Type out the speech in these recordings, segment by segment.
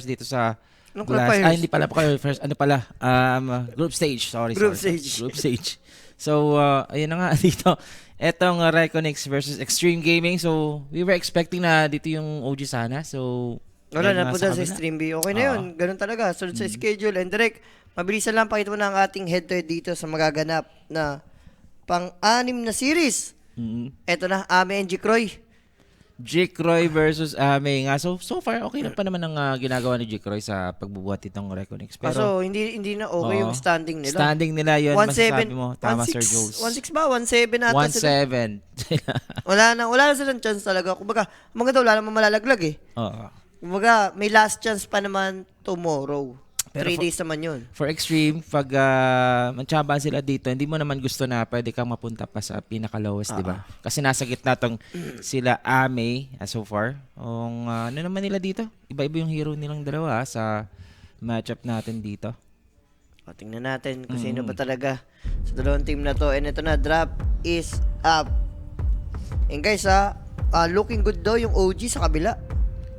dito sa Anong glass. qualifiers? Hindi pala first. Ano pala? Group stage. Group Sorry. stage. Group stage. So, ayun na nga dito. Etong Reconix versus Extreme Gaming. So, we were expecting na dito yung OG sana. So, Wala dahil na nga punta sa kabila. Stream B. Okay na Oo. yun. Ganun talaga. Sunod sa schedule. And direct, mabilisan lang pakita mo na ang ating head-to-head dito sa magaganap na pang-anim na series. Mm-hmm. Eto na, Ame and Jikroy. Jikroy versus Ame nga. So far, okay na pa naman ang ginagawa ni Jikroy sa pagbubuhat itong Reconix. Pero, Kaso, hindi na okay oo, yung standing nila. standing nila yun. 1-7. Masasabi mo. Tama, Sir Jules. 1-6 ba? 1-7 ata sila. 1-7. Wala na silang chance talaga. Kumbaga, mga daw, wala namang malalaglag eh. Oo. Kumbaga, may last chance pa naman tomorrow. Pero 3 days naman yun. For Extreme, pag mantsabaan sila dito, hindi mo naman gusto na pwede kang mapunta pa sa pinaka-lowest, di ba? Kasi nasa gitna tong sila Ame so far. Ano naman nila dito? Iba-iba yung hero nilang dalawa sa matchup natin dito. O, tingnan natin kung sino ba talaga sa dalawang team na to. And ito na, drop is up. And guys, looking good daw yung OG sa kabila.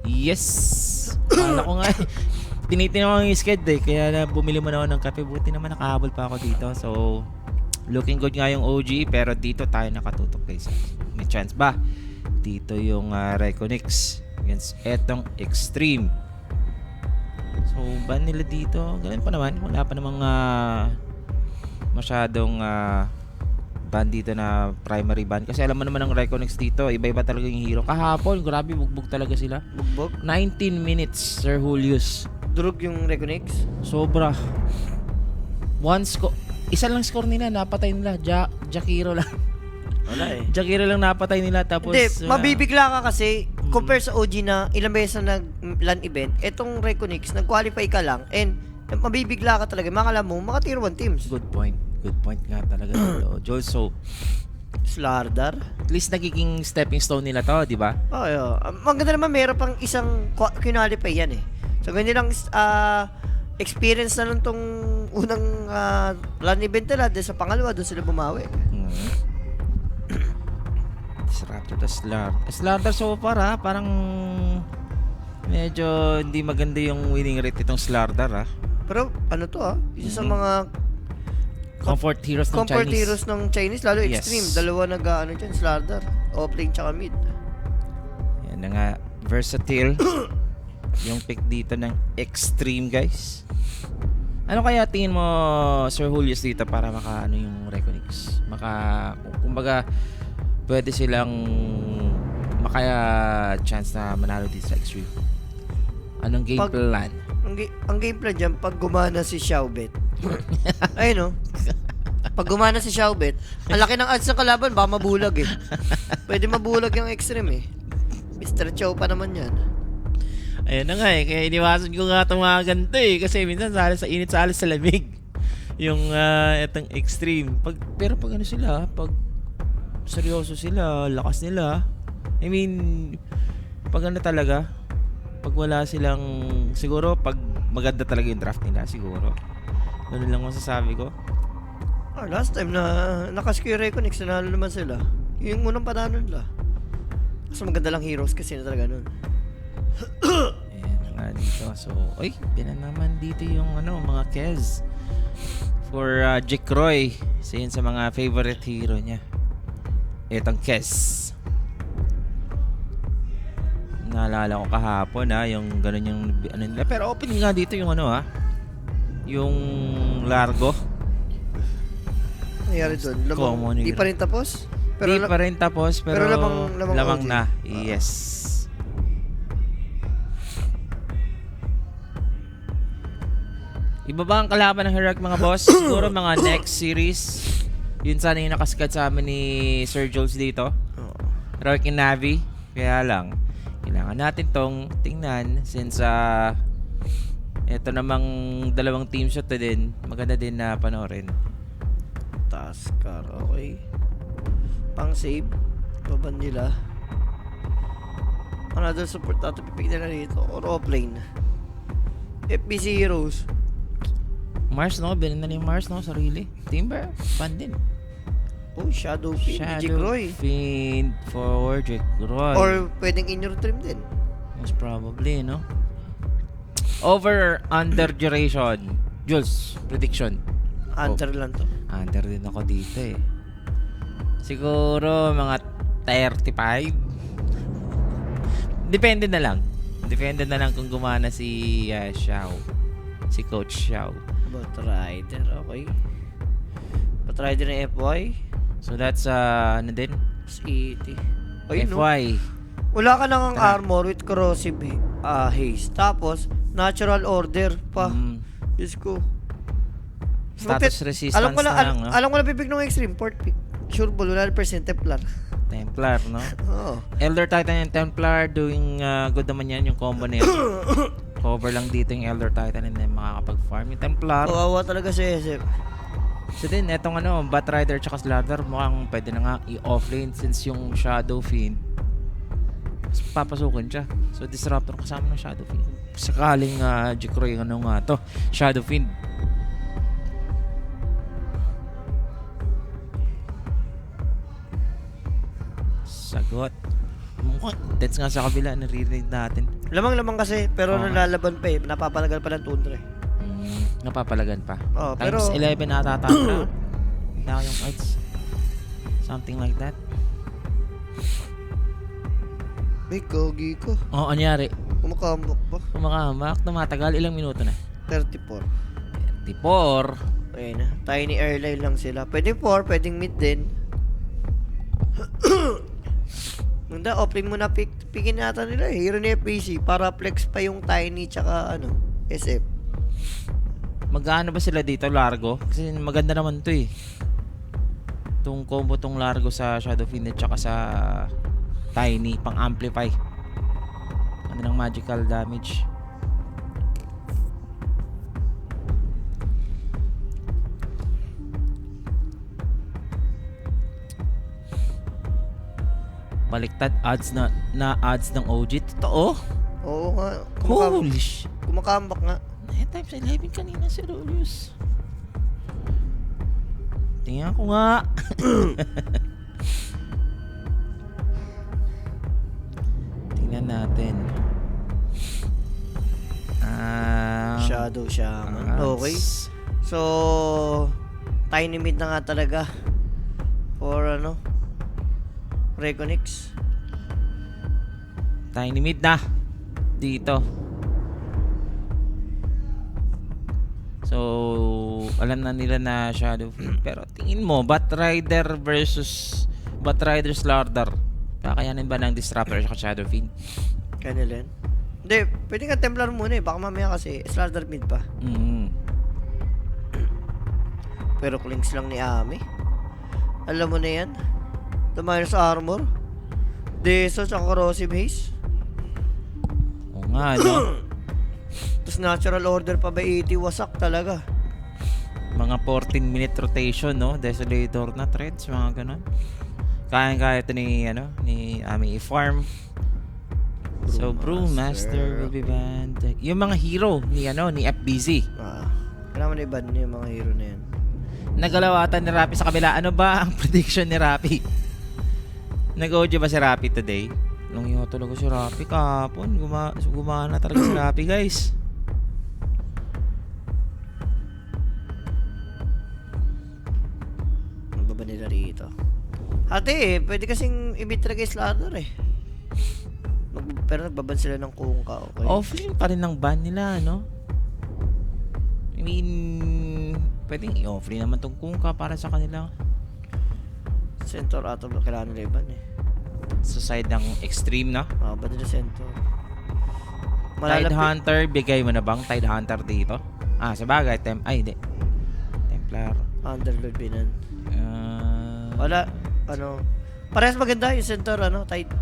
Yes! Kala ko nga, tinitingnan ko yung schedule kaya na bumili mo na ako ng kape. Buti naman nakahabol pa ako dito. So, looking good nga yung OG, pero dito tayo nakatutok guys. May chance ba? Dito yung Reconix against etong Extreme. So, ban nila dito. Ganun pa naman. Wala pa namang masyadong ban dito na primary ban. Kasi alam mo naman ang Reconix dito, iba-iba talaga yung hero. Kahapon, grabe, bugbog talaga sila. Bugbog. 19 minutes, Sir Julius. Drug yung Reconix. Sobra. Isa lang score nila, napatay nila. Jakiro lang. Wala eh. Jakiro lang napatay nila. Tapos, Hindi, mabibigla ka kasi compare sa OG na ilang beses na nag-LAN event, etong Reconix, nag-qualify ka lang and mabibigla ka talaga. Makala mo, maka tier 1 teams. Good point. Good point nga talaga dito. Joel, so, Slardar. at least nagiging stepping stone nila to, di ba? Oh, yeah. Maganda naman, meron pang isang qualify yan eh. So, ganyan lang experience na lang tong unang LAN event nila. Then sa pangalawa, doon sila bumawi. Disruptor to Slardar so far parang medyo hindi maganda yung winning rate itong Slardar Pero ano to isa sa mga comfort heroes ng comfort Chinese. heroes ng Chinese, lalo Yes. Extreme. Dalawa dyan, Slardar. Offlane tsaka mid. Yan na nga, versatile yung pick dito ng Extreme guys. Ano kaya tingin mo, Sir Julius, dito para maka yung Reconix? Kumbaga pwede silang chance na manalo dito sa Extreme. Anong game plan? Ang game plan dyan, pag gumana si Xiaobet. Ayun pag gumana si Xiaobet, ang laki ng odds ng kalaban, baka mabulag eh. Pwede mabulag yung Extreme eh. Mr. Chow pa naman yan. Ayun na nga kaya iniwasan ko nga itong mga ganito kasi minsan salis sa init, salis sa lamig yung itong Extreme. Pero pag ano sila, pag seryoso sila, lakas nila, I mean, pag ano talaga, pag wala silang, siguro pag maganda talaga yung draft nila, siguro ganun lang masasabi ko. Last time na nakask yung Reconix, nanalo naman sila. Yung unang panalo nila. Mas maganda lang heroes kasi na talaga nun. Ayan na nga dito. So, yan na naman dito yung mga Kez for Jikroy. So, yun sa mga favorite hero niya. Etong Kez. Naalala ko kahapon yung ganun yung nila. Pero open nga dito yung yung Largo. Nangyari doon. Di pa rin tapos? Di pa rin tapos pero lamang OG. na. Yes. Iba ba ang kalaban ng Heroic mga boss? Siguro mga next series. Yun sana yung nakaskat sa amin ni Sir Jules dito. Heroic and Navi. Kaya lang, kailangan natin tong tingnan since ito namang dalawang team shot din. Maganda din na panoorin. Taskar, okay. Pang save. Baban nila. Another support natin pipigil na rito. Or offlane. FBC Heroes. Mars bilhin na ni Mars sarili. Timber, fun din. Oh, Shadow Fiend, Jikroy. Fiend for Jikroy. Or pwedeng in your dream din. Most probably, no? Over under duration. Jules, prediction. Under lang to. Under din ako dito eh. Siguro mga 35. Depende na lang. Depende na lang kung gumana si Xiao. Si Coach Xiao. Batrider, okay. Batrider ng FY. So that's ano din? 80. Ayun, no? FY. Wala ka nang Tara. armor with corrosive haze. Tapos, natural order pa. Diyos ko. Status resistance alam ko na lang, no? Alam ko na pipig ng extreme port pick. Sure ball, 100% Templar. Templar, no? Oo. Elder Titan and Templar doing good naman yan yung combo na yan. Cover lang dito yung Elder Titan and then makakapag-farm yung Templar. Kawawa talaga si SF. So din, etong Batrider tsaka Slardar mukhang pwede na nga i-offlane since yung Shadow Fiend papasukin siya. So Disruptor kasama ng Shadow Fiend. Sakaling Jikroy to, Shadow Fiend. Sagot. Mukhang that's nga sa kabila, naririnig natin. Lamang-lamang kasi, pero Oo. nalalaban pa eh. Napapalagal pa ng tundra eh. Napapalagan pa. Oo, Times pero- 11 ata tama. Na yung odds. Something like that. May kogi ko. Oo, anyari. Kumakambok pa. Kumakamak, tumatagal. Ilang minuto na? 34. 34. Ayun na. Tiny airline lang sila. Pwede 4, pwedeng mid din. Nanda, offlane muna pikin nata nila eh. Hero ni FPC para flex pa yung Tiny tsaka SF. Magkano ba sila dito, Largo? Kasi maganda naman to eh. Itong combo tong Largo sa Shadow Fiend at saka sa Tiny, pang amplify. Ano ng magical damage. Baliktad odds na odds ng OG. Totoo? Oo nga. Holy sh... Kumakambak nga. Times 11 kanina si Rolius. Tingnan ko nga. Tingnan natin. Shadow Shaman. Okay. So, Tiny mid na nga talaga. For Reconix. Tiny mid na. Dito. So, alam na nila na Shadow Fiend. Pero tingin mo, Batrider versus Batrider Slardar. Kakayanin ba ng Disruptor at Shadow Fiend? Kanilan. Hindi, pwede ka Templar muna eh. Baka mamaya kasi Slardar mid pa. Pero clinks lang ni Ami. Alam mo na yan. The minus armor. Deso tsaka corrosive haze. Oo nga, no? Tapos natural order pa ba 80? Wasak talaga. Mga 14-minute rotation, no? Desolator na threads, mga ganun. Kaya ito ni Ami i-farm. So, Brewmaster will be banned. Yung mga hero ni FBZ. Kailangan na i-ban yung mga hero na yan. Nagalawatan ni Rapi sa kabila. Ano ba ang prediction ni Rapi? Nag-audio ba si Rapi today? Nung yung talaga si Rapi kahapon. Gumana talaga si Rapi, guys. Ano ba nila rito? Ate pwede kasing i-beat talaga yung Slardar eh. Pero nagbaban sila ng Kungka, okay? Offlane pa rin ng ban nila, no? I mean, pwedeng i-offlane naman tong Kungka para sa kanila. Centaur ato ba kailangan nila iban eh. Sa side ng extreme, no? Ba nila Centaur? Tide Hunter, bigay mo na bang Tide Hunter dito? Sa bagay, hindi. Templar. Underlord binan. Wala, parehas maganda yung Centaur, Tide.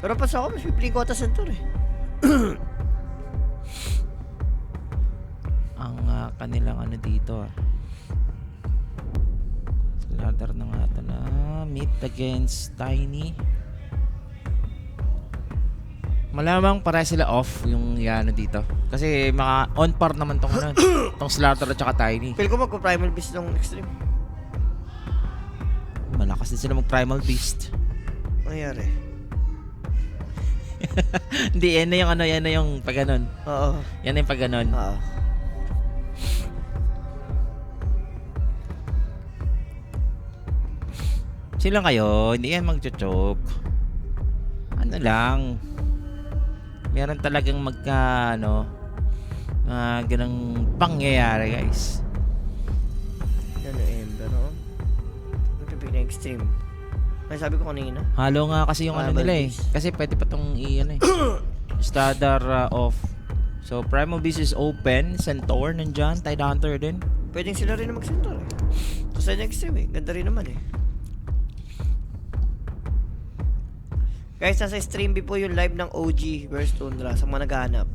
Pero pas ako, mas pipili ko ata Centaur eh. Ang kanilang dito Slardar na nga ito na meet against Tiny. Malamang para sila off yung dito. Kasi mga on par naman tong Slardar at saka Tiny. Feel ko magpa-primal beast ng extreme. Malakas din sila mag Primal Beast. Nangyari. Hindi, yan na yung ano, yan na yung pag ganun. Oo. Yan na yung pag ganun. Oo. Sila kayo, hindi yan magcho-choke. Ano lang. Meron talagang magka, ano, ganang pangyayari, guys. Ano, Ember, no? Ang sabi na extreme. Ay, sabi ko kanina. Halo nga kasi yung ano Primal nila eh. Beast. Kasi pwede pa tong ano eh. Stadar off. So, Primal Beast is open. Centaur nandyan. Tidehunter din. Pwedeng sila rin na mag-center eh. Kasi na extreme eh. Ganda rin naman eh. Guys, nasa stream po yung live ng OG versus Tundra sa mga naghahanap.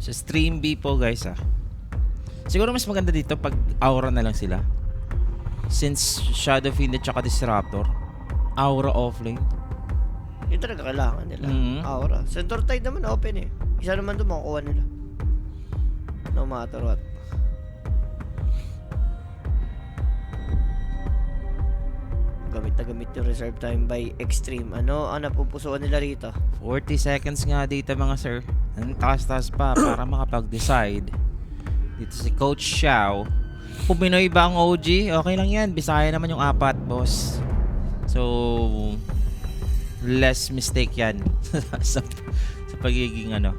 Sa stream B po guys Siguro mas maganda dito pag aura na lang sila. Since Shadow Fiend at saka Disruptor. Aura offlane. Yun talaga kailangan nila. Aura. Center Tide naman open eh. Isa naman doon makukuha nila. No matter what. Gamit na gamit yung reserve time by extreme. Ano ang napupusuan nila rito? 40 seconds nga dito mga sir. Ang taas-taas pa para makapag-decide. Dito si Coach Xiao. Kung Pinoy ba ang OG, okay lang yan. Bisaya naman yung apat, boss. So, less mistake yan sa pagiging ano.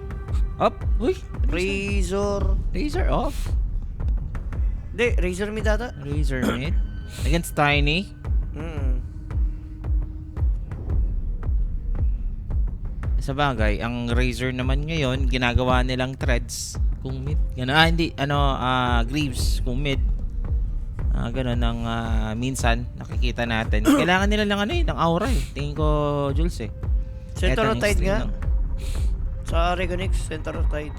Up! Uy! Razor. Razor off. Hindi, Razor mid data. Razor mid. Against Tiny. Sa bagay, ang Razor naman ngayon, ginagawa nilang threads kung mid. Hindi, Greaves kung mid. Ganun ang minsan nakikita natin. Kailangan nila ng ng aura eh. Tingin ko, Jules eh. Center Eto, Tide next nga. lang. Sa Regonix, Center Tide.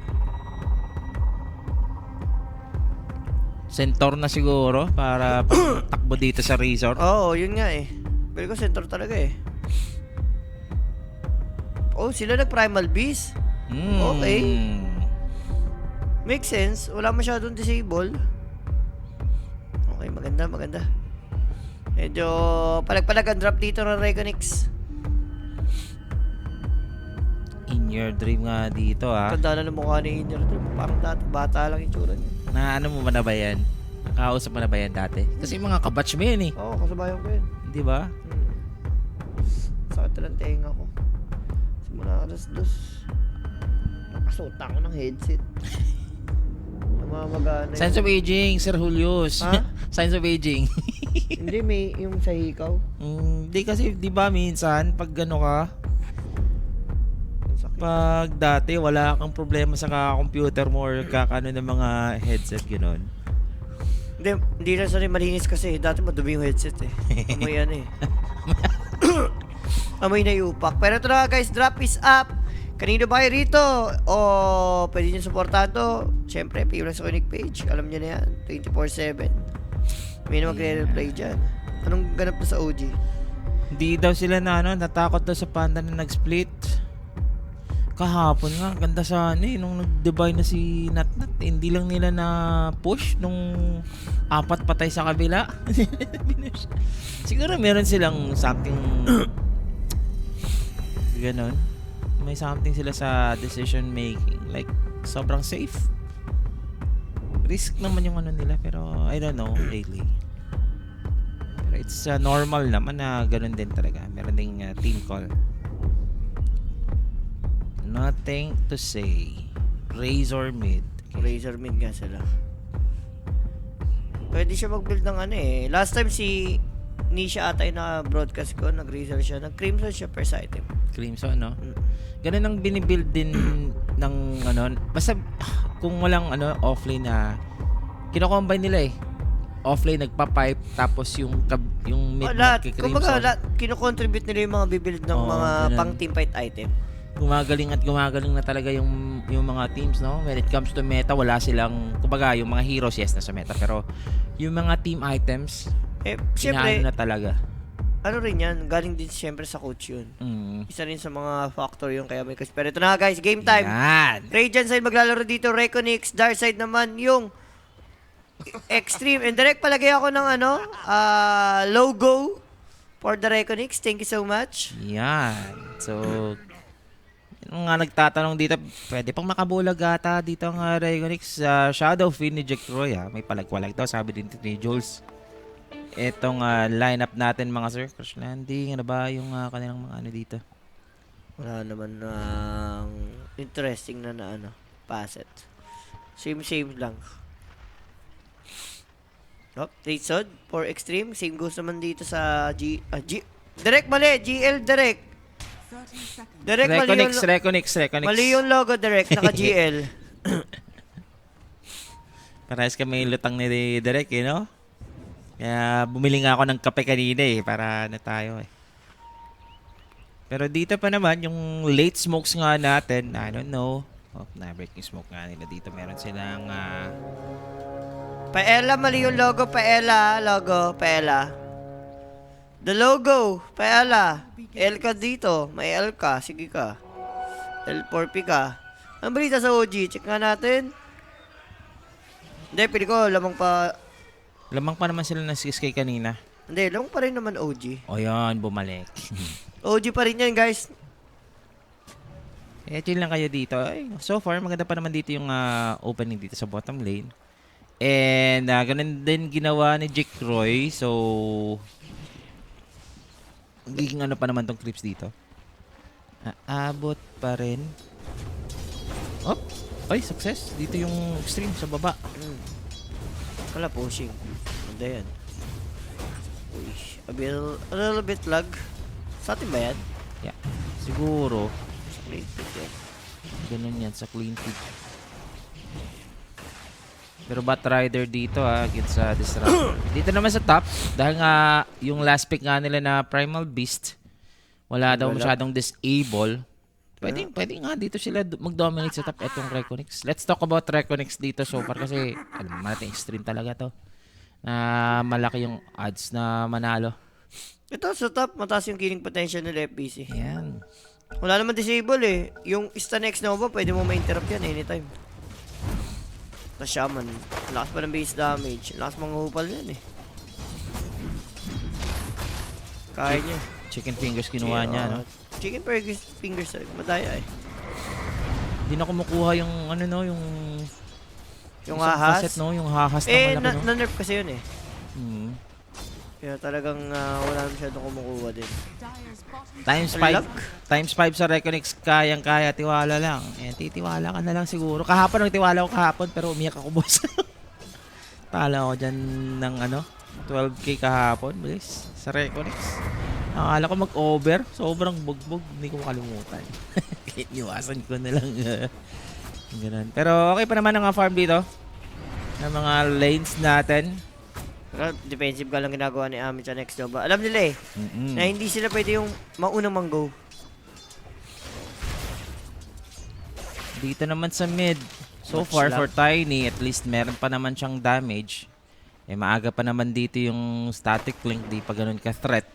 Centaur na siguro para takbo dito sa Razor. Oo, yun nga eh. Pero ko Center talaga eh. Oh, sila nag-Primal Beast. Okay. Makes sense. Wala masyadong disable. Okay, maganda, maganda. Medyo palag-palag ang drop dito ng Regonix. In your dream nga dito Tanda na ng mukha ni Inner Dream. Parang dati, bata lang yung tsura niya. Na ano mo ba na ba yan? Nakausap mo na ba yan dati? Kasi mga kabatch mo yan eh. Oo, kasabayan ko yun. Di ba? Sakit na ng tenga ko. Simula alas 2. Nakasuot ako ng headset. Namamagana yun. Signs of aging, Sir Julius. Ha? Signs of aging. Hindi, may yung sa hikaw. Hindi kasi, di ba minsan, pag ano ka, Ang sakit. pag dati wala kang problema sa computer mo or kakano ng mga headset, gano'n. Hindi na sa rin malinis kasi. Dati madumi yung headset eh. Amoy yan eh. Amoy na yupak. Pero ito na guys, drop is up. Kanino ba kayo rito? O pwede nyo supportahan to. Siyempre, P1 sa Conic page. Alam nyo na yan. 24/7. May na magre-replay dyan. Anong ganap na sa OG? Hindi daw sila natakot daw sa Panda na nag-split. Kahapon nga, ganda sana nung nag-divide na si Natnat. Hindi lang nila na push nung 4 patay sa kabila. Siguro meron silang something ganon. May something sila sa decision making. Like, sobrang safe. Risk naman yung ano nila, pero I don't know lately. Pero it's normal naman na ganun din talaga. Meron ding team call. Nothing to say. Razor mid. Razor mid nga sila. Pwede siya mag-build ng Last time si Nisha ata yung na-broadcast ko, nag-Razor siya. Nag-Crimson siya per item. Crimson, no? Ganun ang binibuild din ng basta kung walang offlane na kino-combine nila eh. Offlane nagpa-pipe tapos yung mid Kumbaga, nagki-crimson. kino-contribute nila yung mga bibuild ng mga ganun. pang team fight item. Gumagaling na talaga yung mga teams, no? When it comes to meta, wala silang, kumbaga yung mga heroes yes nasa meta, pero yung mga team items Siyempre, inaano na talaga. ano rin yan, galing din siyempre sa coach yun. Isa rin sa mga factor yung kaya may Pero ito na guys, game time. Yan. Radiant side maglalaro dito, Reconix. Dark side naman yung Extreme. And direct palagay ako ng logo for the Reconix. Thank you so much. Yan. So, yung nga nagtatanong dito, pwede pang makabulag ata dito ang Regonix sa Shadow Fiend ni Jack Roy. May palagwalag daw, sabi din ni Jules. Itong lineup natin mga sir. Crash Landing, ano ba yung kanilang mga ano dito? Wala naman interesting na ano, passet. Same lang. Trade for extreme. Same goes naman dito sa Direct mali. GL direct. Direct Reconix. mali yung logo direct. Naka GL. Parehas kami lutang ni Derek, you know? Kaya bumili nga ako ng kape kanina para na tayo Pero dito pa naman, yung late smokes nga natin, I don't know. Na-breaking smoke nga nila dito. Meron silang Paella, mali yung logo. Paella. The logo. Paella. L ka dito. May L ka. Sige ka. L4P ka. Ang balita sa OG. Check nga natin. Hindi, pili ko. Lamang pa naman sila ng 6K kanina. Hindi, lamang pa rin naman OG. O yan, bumalik. OG pa rin yan, guys. Chill lang kayo dito. So far, maganda pa naman dito yung opening dito sa bottom lane. And ganun din ginawa ni Jack Roy. So, magiging ano pa naman tong clips dito. Abot pa rin. Success. Dito yung extreme sa baba. Kala pushing. Ganda yan. Uy, a little bit lag. Sa atin ba yan? Yeah. Siguro. Sa clean pick yan. Ganun yan sa clean pick. Pero Bat Rider dito against sa Disruptor. Dito naman sa top, dahil nga yung last pick nga nila na Primal Beast, wala daw masyadong disable. Pwede nga dito sila mag-dominate sa top etong Reconix. Let's talk about Reconix dito so far kasi alam natin extreme talaga to. Na malaki yung odds na manalo. Ito sa top, mataas yung killing potential nila FBC. Yan. Wala naman disable Yung Stun X Nova, pwede mo ma-interrupt yan anytime. Na Shaman. Lakas pa ng base damage. Lakas mga hupal yan Kaya niya. Chicken fingers kinuha niya, no? Chicken fingers. Madaya Hindi na kumukuha yung yung isang hahas. facet, no? Yung hahas na malaki, no? Na-nerf kasi yun Kaya talagang wala masyadong kumukuha din. Times 5 sa Reconix, kayang-kaya, tiwala lang. Titiwala ka na lang siguro. Kahapon nagtiwala ako pero umiyak ako, boss. Tala ako dyan ng 12K kahapon, boss, sa Reconix. Akala ko mag-over, sobrang bugbog, hindi ko makalimutan. Iwasan ko na lang. Ganun. Pero okay pa naman ang farm dito. Ng mga lanes natin. Defensive ka lang ginagawa ni Amit sa next Nova. Alam nila na hindi sila pwede yung maunang mang-go. Dito naman sa mid. So far for Tiny, at least meron pa naman siyang damage. Maaga pa naman dito yung static link, di pa ganun ka-threat.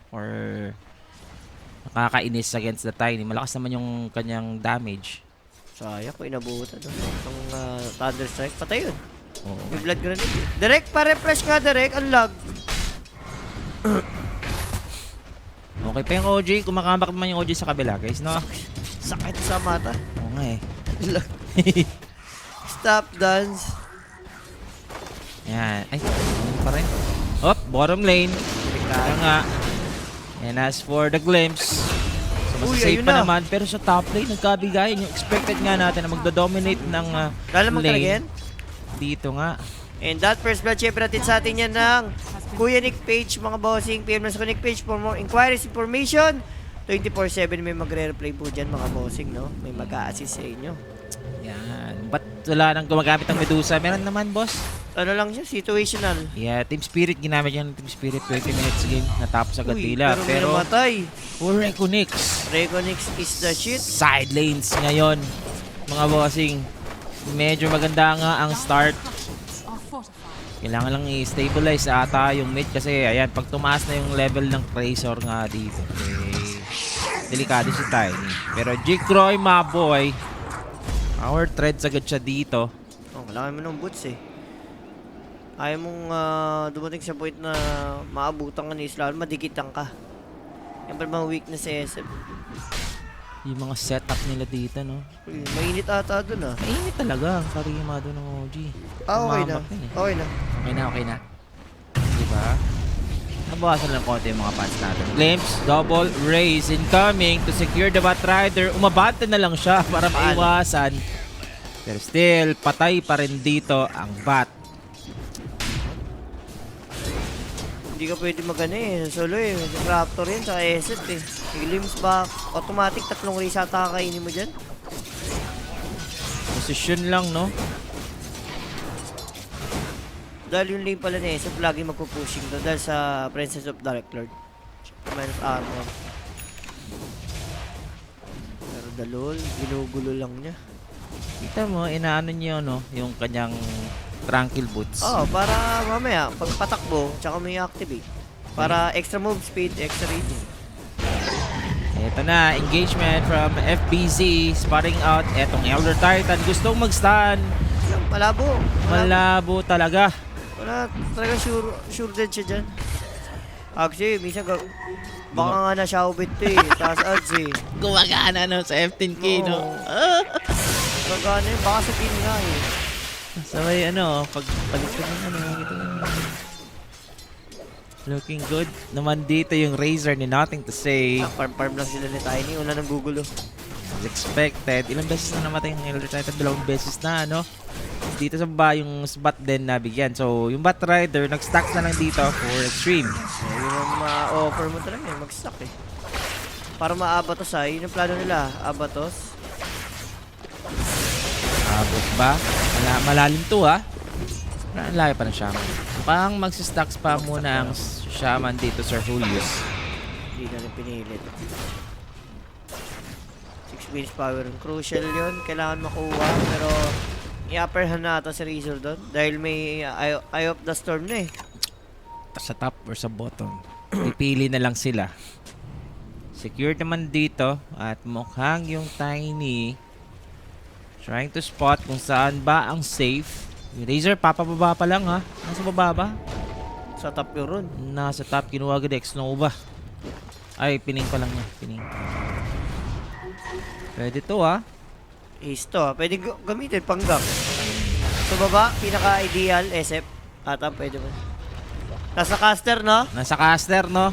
Or nakakainis against the Tiny. Malakas naman yung kanyang damage. Sayang ko inabutan. Ang Thunder Strike, patay yun. Oo. May blood grenade. Direct, pa-refresh nga direct. Ang lag. Okay pa yung OG. Kumakambak naman yung OG sa kabila, guys, no? Sakit sa mata. Oo nga Stop dance. Yan. Ay, ano pa rin? Bottom lane. Kaya nga. And as for the glimpse, so masasave pa naman. Pero sa top lane, nagkabigayan. Yung expected nga natin na magdodominate ng lane. Dito nga. And that first blood, syempre natin sa atin yan ng Kuya Nick Page, mga bossing. PM na sa Nick Page for more inquiries, information. 24/7 may magre-replay po dyan, mga bossing, no? May mag-a-assist sa inyo. Yan. Ba't wala nang gumagamit ng Medusa? Meron naman, boss. Ano lang siya, situational. Yeah, Team Spirit. Ginamit yan ng Team Spirit. 20 minutes game. Natapos agad nila. Pero namatay. For Reconix. Reconix is the shit. Side lanes ngayon, mga bossing. Medyo maganda nga ang start. Kailangan lang i-stabilize ata yung mid kasi ayan, pag tumaas na yung level ng Tracer nga dito, delikado si Tiny. Pero Jikroy, my boy, power threads agad siya dito. Wala kami ng boots Ayaw mong dumating sa point na maabutan ka ni Islam, madikitan ka. Yan pa mga weakness sa SF. Yung mga setup nila dito, no? Uy, mainit ata dun ah. Mainit talaga ang karimado ng OG. Okay na. Tumamak yun eh. Okay na. Okay na. Diba? Nabawasan lang konti yung mga fans natin. Glimpse, double, raise, incoming to secure the Batrider. Umabante na lang siya para maiwasan. Pero still, patay pa rin dito ang Bat. Hindi ka pwede magana eh. Solo eh. Raptor yan, saka SF eh. Glimpse back. Automatic, 3 race ata kakainin mo dyan. Position lang, no? Dahil yung lane pala ni SF, lagi magpupushing doon dahil sa Princess of Dark Lord. Minus armor. Pero dalol, ginugulo lang niya. Kita mo, inaano niyo, no? Yung kanyang tranquil boots. Oo, para mamaya, pag patakbo, tsaka may activate. Para extra move speed, extra rating. Ito na, engagement from FBZ, spotting out etong Elder Titan. Gustong mag-stun. Malabo. Malabo talaga. Wala, talaga sure dead siya dyan. Actually, minsan baka nga na Xiaobit to eh. Taas odds eh. Gumagana, no? Sa F10K, no? Oo. Gagana yun, baka sabihin nga eh. Sabay, ano, pagpalit ko ng ano, ito looking good. Naman dito yung Razor ni Nothing to Say. Farm lang sila ni Tiny. Una nang gugulo. As expected. Ilang beses na namatay yung Elder Titan? 2 beses na, no? Dito sa baba yung spot din nabigyan. So, yung Batrider, nag-stacks na lang dito for Extreme. Yung ma-offer mo talaga eh, mag-stack eh. Para maabatos ah, yun yung plano nila. Abatos. Abot ba? Malalim to, ha? Ang laki pa ng Shaman. Pang magsistacks pa muna ang Shaman dito, Sir Julius. Hindi na rin pinilit. 6 minutes power. Crucial yun. Kailangan makuha. Pero i-upper hand na ata si Razor doon. Dahil may Eye of the Storm na eh. Sa top or sa bottom. Pipili na lang sila. Secure naman dito. At mukhang yung Tiny trying to spot kung saan ba ang safe. Yung Razor, papababa pa lang ha. Nasa baba ba? Sa top yung run. Nasa top, kinuha agad X-Nova. Ay, pining pa lang niya. Pining. Pwede to ha. Ace to ah. Pwede gamitin panggap. Sa baba, pinaka-ideal, SF. Ata, pwede ba? Nasa caster, no? Nasa caster, no?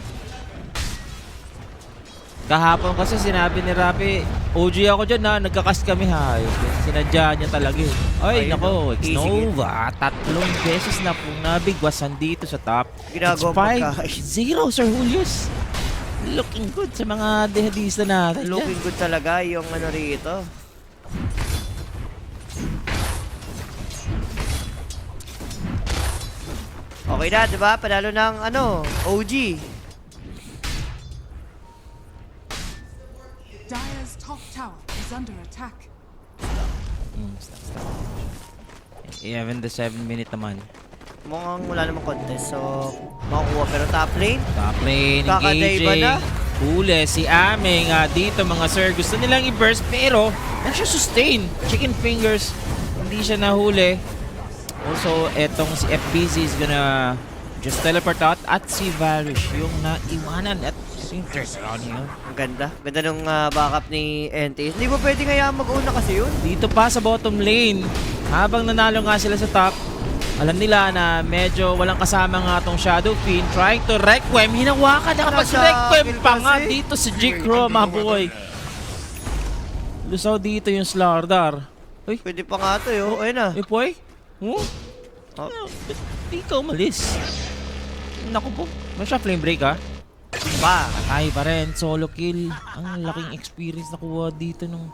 Kahapon kasi sinabi ni Rapi, OG ako dyan na, nagkakast kami ha. Sinadya niya talaga eh. Ay, Ayun, nako, no? X-Nova. 3 beses na pong nabigwasan dito sa top. Ginagawa It's 5-0, Sir Julius. Looking good sa mga dehadista natin. Looking good talaga yung ano rito. Okay na, di ba? Panalo ng ano, OG. Dire's top tower is under attack. Stop. 7 minute naman. Mukhang wala namang contest, so makukuha. Pero top lane, Top lane, Kakadaiba na. engaging. Huli si Aming dito mga sir. Gusto nilang i-burst pero hindi siya sustain. Chicken fingers. Hindi siya nahuli. Also, etong si FBZ is gonna just teleport out at si Varish yung naiwanan at yung turn around niya. ang ganda. Ganda nung backup ni NT. Hindi mo pwede nga mag-una kasi yun. Dito pa sa bottom lane, habang nanalo nga sila sa top, alam nila na medyo walang kasama nga tong Shadow Fiend trying to Requiem. Hinawakan na kapag siya, Requiem kill pa nga kasi. dito si Jikro, mga boy. Lusaw dito yung Slardar. Uy, Pwede pa nga ito yun. Ayun na. boy? Huh? Oh. Di ka umalis. Naku po. Ano siya, flame break ha? Pa. Patay pa rin. Solo kill. Ang laking experience na kuha dito ng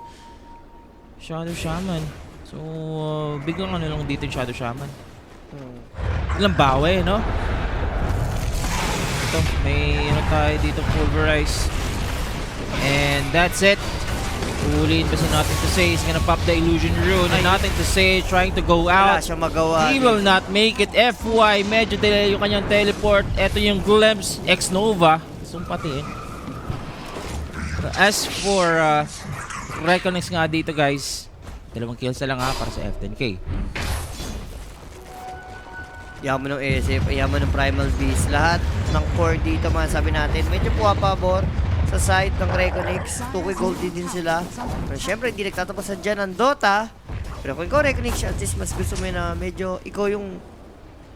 Shadow Shaman. So, biglang ano lang dito yung Shadow Shaman. Ilang bawi, no? Ito, may ano tayo dito, Pulverize. And that's it. Ulin pa si Nothing to Say. He's gonna pop the Illusion Rune. And Nothing to Say, trying to go Wala out. siya magawa. He will not make it. FY, medyo delay yung kanyang teleport. Ito yung Glimpse X-Nova. Sumpatin. As for Reconnects nga dito guys, 2 kills na lang ha para sa F10K. Yaman ng SF, yaman ng Primal Beast. Lahat ng core dito, masabi natin, medyo pumapabor sa side ng Reconix. 2K Gold din sila. Pero syempre, hindi nagtatapasan dyan ang Dota. Pero kung ikaw Reconix, at least mas gusto mo na medyo ikaw yung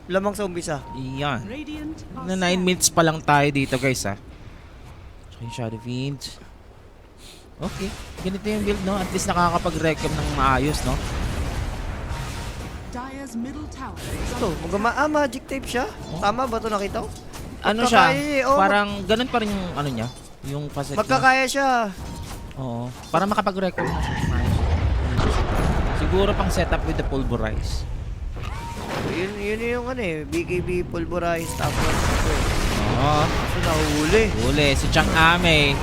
lamang sa umpisa. Yan. Radiant are Na 9 minutes pa lang tayo dito guys ha. Tsaka yung Shadow Fiends. Okay. Ganito yung build no. At least nakakapag-recam ng maayos no. Dire's middle tower is Ito, magic tape siya. Tama ba ito nakita ko? Ano siya? Magkakaya eh. Oo, Parang ganun pa rin yung ano niya. Yung facet niya. magkakaya siya. Oo. Para makapag-recam na siya. Maayos. Siguro pang setup with the pulverize. Yun yung ano eh, BKB pulverize tapos Oo. kaso nahuli. Huli. Si Chang Ame.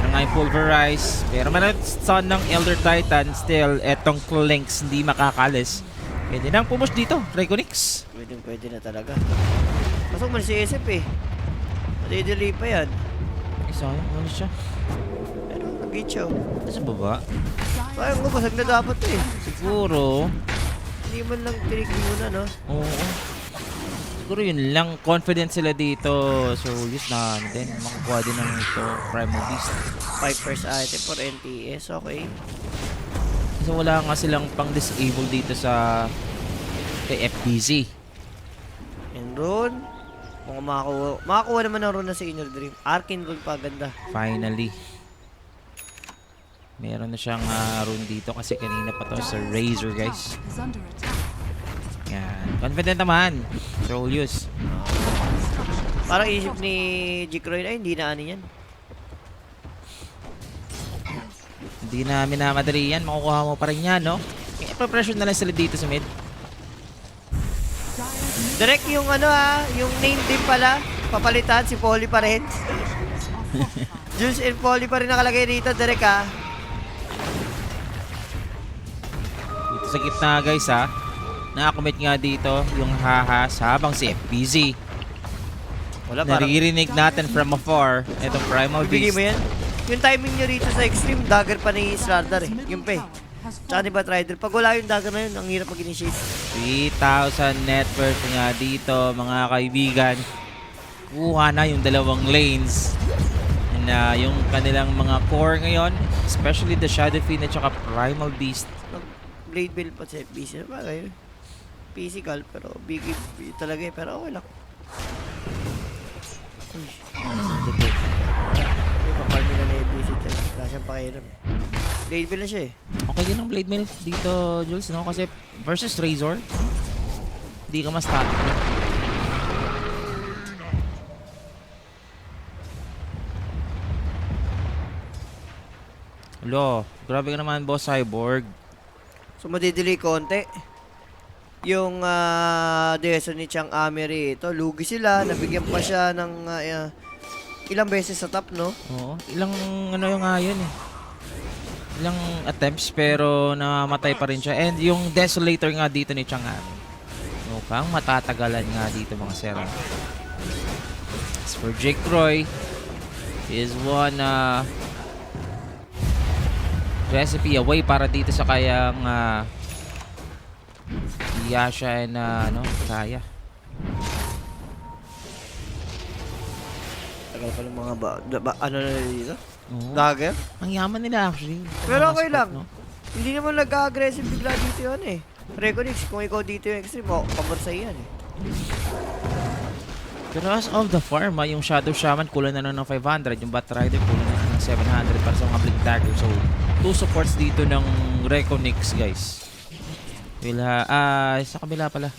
Ang ay pulverize. Pero meron son ng Elder Titan. Still, etong Clinks hindi makakalis. Pwede nang pumush dito. Reconix. Pwede na talaga. Pasok man si SF eh. Madidelay pa yan. Isa yun. Ano siya? Pero nag-gate siya. Nasa baba? Sayang ko, basag na dapat to eh. Siguro. Hindi man lang tinigimunan no? Oo. Siguro yun lang. Confident sila dito. So, use na ano din. Makakuha din ng ito. Primal Beast. 5 first item for NTS, okay. Kasi wala nga silang pang-disable dito sa kay FBZ. And Ron, kung makakuha naman ng Ron na sa Inner Dream. Arkin Gold pa, ganda. Finally. Meron na siyang rune dito kasi kanina pa to sa Razor guys. is under attack. Yan. Confident naman. So, use. Parang isip ni Jikroy, ay hindi na ano yan. Hindi na minamadali yan. Makukuha mo pa rin yan, no? I-pressure na lang sila dito sa mid. Direct yung ano yung name din pala. Papalitan si Polly pa rin. Jules and Polly pa rin nakalagay dito, direct Dito sa gitna guys ha. Nakakomit nga dito yung hahas habang si FBZ. Wala parang. Naririnig natin from afar. Itong Primal Bibigay Beast. mo yan? Yung timing nyo rito sa extreme, dagger pa ni Slardar eh. Yung pa eh. Tsaka ni Batrider. Pag wala yung dagger na yun, ang hirap mag-initiate. 3,000 net worth nga dito mga kaibigan. Kuha na yung dalawang lanes. Na yung kanilang mga core ngayon, especially the Shadow Fiend at saka Primal Beast. Blade build pa sa FBC. Bagay. Physical, pero big talaga eh. Pero okay lang. Uy. May paparm nila na FBC. Wala siyang pakiram. Blade build na siya eh. Okay din ang Blade Mail dito, Jules, no? Kasi versus Razor, hindi ka mas static. Hello, grabe ka naman, boss Cyborg. So, madidelay konti. Yung Deso ni Chang Amery, ito, lugi sila. Nabigyan pa siya ng ilang beses sa top, no? Oo, ilang ano yung nga yun eh. Ilang attempts pero namatay pa rin siya. And yung Desolator nga dito ni Chang Ami. Mukhang matatagalan nga dito mga sera. As for Jake Roy, is one recipe away para dito sa kayang Yasha and ano, Kaya. Tagal pa ng mga ano na dito? Oo. Dagger? Ang yaman nila actually. Pero Mga okay spot, lang. no? Hindi naman nag-aggressive bigla dito yun eh. Reconix, kung ikaw dito yung extreme, pamarsay yan eh. Pero as of the farm, yung Shadow Shaman kulang na nun ng 500, yung Batrider kulang na ng 700 para sa mga Blink Dagger. So, 2 supports dito ng Reconix, guys. Sa kabila pala.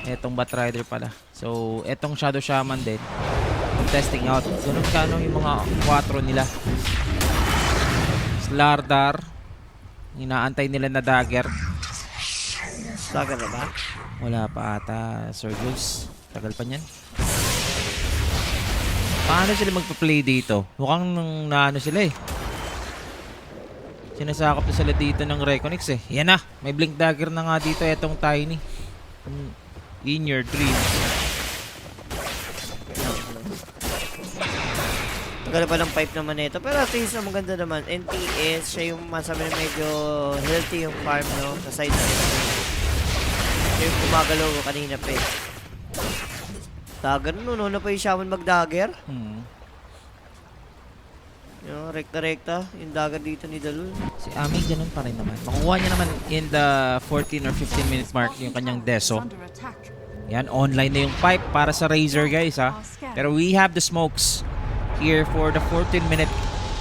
Etong Batrider pala. So, etong Shadow Shaman din. Testing out. Ganun kano yung mga 4 nila. Slardar. Inaantay nila na dagger. Dagger na ba? Wala pa ata, Sir Jules. Tagal pa niyan. Paano sila magpa-play dito? Mukhang naano sila eh. Sinasakop na sila dito ng Reconix eh. Yan na, may Blink Dagger na nga dito etong Tiny. In your dreams. Tagal pa ng pipe naman ito. Pero at least ang maganda naman, NTS, siya yung masabi na medyo healthy yung farm, no? Sa side na ito. Yung gumagalaw ko kanina pa eh. Dagger no, na pa yung Shaman mag-dagger. Yung rekta-rekta, yung dagger dito ni Dalul. Si Ami ganun pa rin naman. Makukuha niya naman in the 14 or 15 minutes mark yung kanyang deso. Under attack. Yan, online na yung pipe para sa Razor guys ha. Pero we have the smokes here for the 14-minute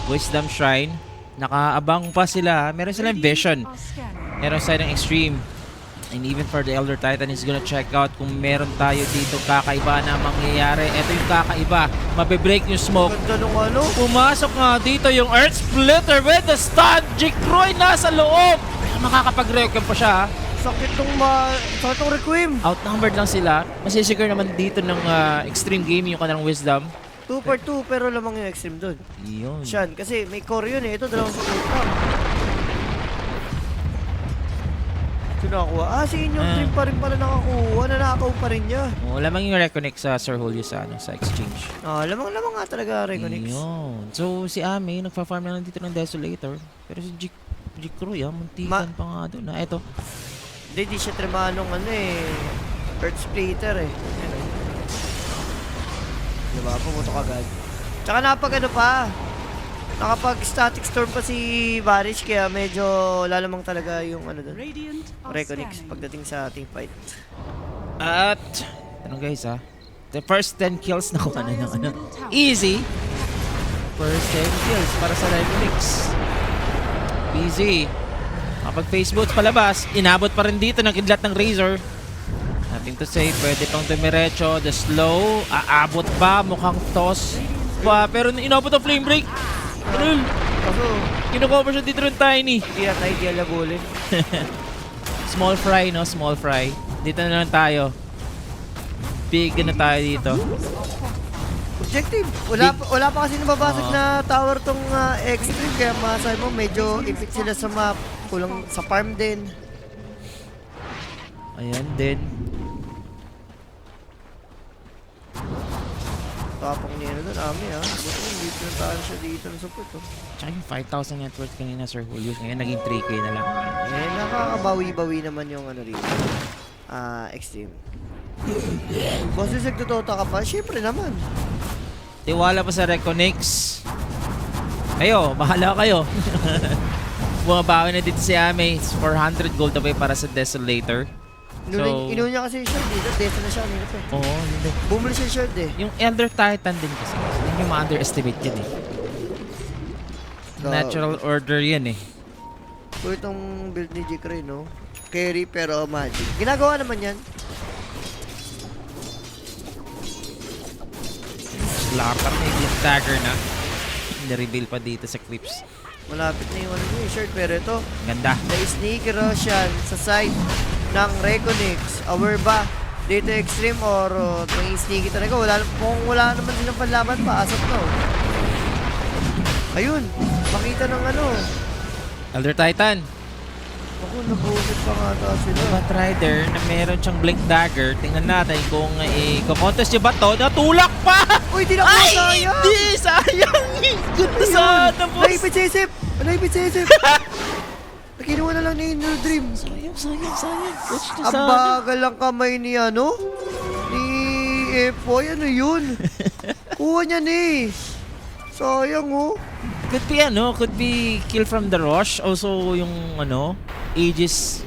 Wisdom Shrine. Nakaabang pa sila. Meron silang vision. Are scanning. Meron side ng extreme. And even for the Elder Titan is gonna check out kung meron tayo dito kakaiba na mangyayari. Ito yung kakaiba. Mabe-break yung smoke. Ganda nung ano. Pumasok nga dito yung Earth Splitter with the stun. Jikroy nasa loob. Makakapag-requiem pa siya ha. Sakit tong Requiem. Outnumbered lang sila. Masisecure naman dito ng extreme game yung kanilang wisdom. 2 for 2 pero lamang yung extreme doon. Yun. Shan, kasi may core yun eh. Ito dalawang support lang. Ito nakakuha. Si inyong dream pa rin pala nakakuha. Nanakaw pa rin niya. Oh, lamang yung reconnect sa Sir Julio sa exchange. Lamang nga talaga Reconix. Yun. So si Ami nagfa-farm na lang dito ng Desolator. Pero si Jikroy muntikan pa nga doon. Eto. Hindi, di siya trimanong Earth Splitter eh. Diba? Pumutok agad. Tsaka nakapag static storm pa si Varish kaya medyo lalamang talaga yung doon. Radiant are Reconix scanning. pagdating sa team fight. At guys the first 10 kills na kuha na Dire's ng middle tower. easy. First 10 kills para sa Reconix. Easy. Kapag face boots palabas, inabot pa rin dito ng kidlat ng Razor. Nothing to say, pwede pang dumiretso. The slow, aabot ba? Mukhang toss pa. Pero inabot ang flame break. Trul, Kaso, kinukover siya dito ng Tiny. hindi na tayo dialagulin. Small fry, no? Small fry. Dito na lang tayo. Big na tayo dito. Objective. Wala pa kasi nababasag na tower tong extreme kaya masabi mo medyo ipit sila sa map. Kulang sa farm din. Ayan din. Tapong niya na doon, Ami Buto dito na tayo siya dito ng support Tsaka yung 5,000 net worth kanina, Sir Julio. Ngayon naging 3K na lang. Nakakabawi-bawi naman yung rito. Extreme. Boses nagtutota ka pa? Siyempre naman. Tiwala pa sa Reconix. Kayo, bahala kayo. Bumabawi na dito si Ame. It's 400 gold away para sa Desolator. Inuun niya kasi yung shard dito. Desa na siya kanina pa. Oo, hindi. Bumuli siya yung shard eh. Yung Elder Titan din kasi. Hindi yung ma-underestimate yan eh. Natural order yan eh. So itong build ni Jikray, no? Carry pero magic. Ginagawa naman yan. Slapper na yung dagger na. Ni-reveal pa dito sa clips. Malapit na yung yung shard. Pero ito, Ganda. na-sneak Roshan sa side ng Reconix. Aware ba? Dito extreme or may sneaky talaga. Kung wala naman silang panlaban pa, asap na. Ayun, makita ng Elder Titan. Ako, nabulit pa nga ata sila. Bat Rider na meron siyang blink dagger. Tingnan natin kung i-contest niya ba to. Natulak pa! Uy, di na ko sayang! Hindi! Sayang! Ganda sana, boss! Naipit sa isip! Naipit sa isip! Nakinuha na lang ni Inner Dream. Sayang. Watch to Ang sana. bagal lang kamay ni ni F-Boy, yun? Kuha niya ni. Sayang Could be kill from the rush. Also yung Aegis.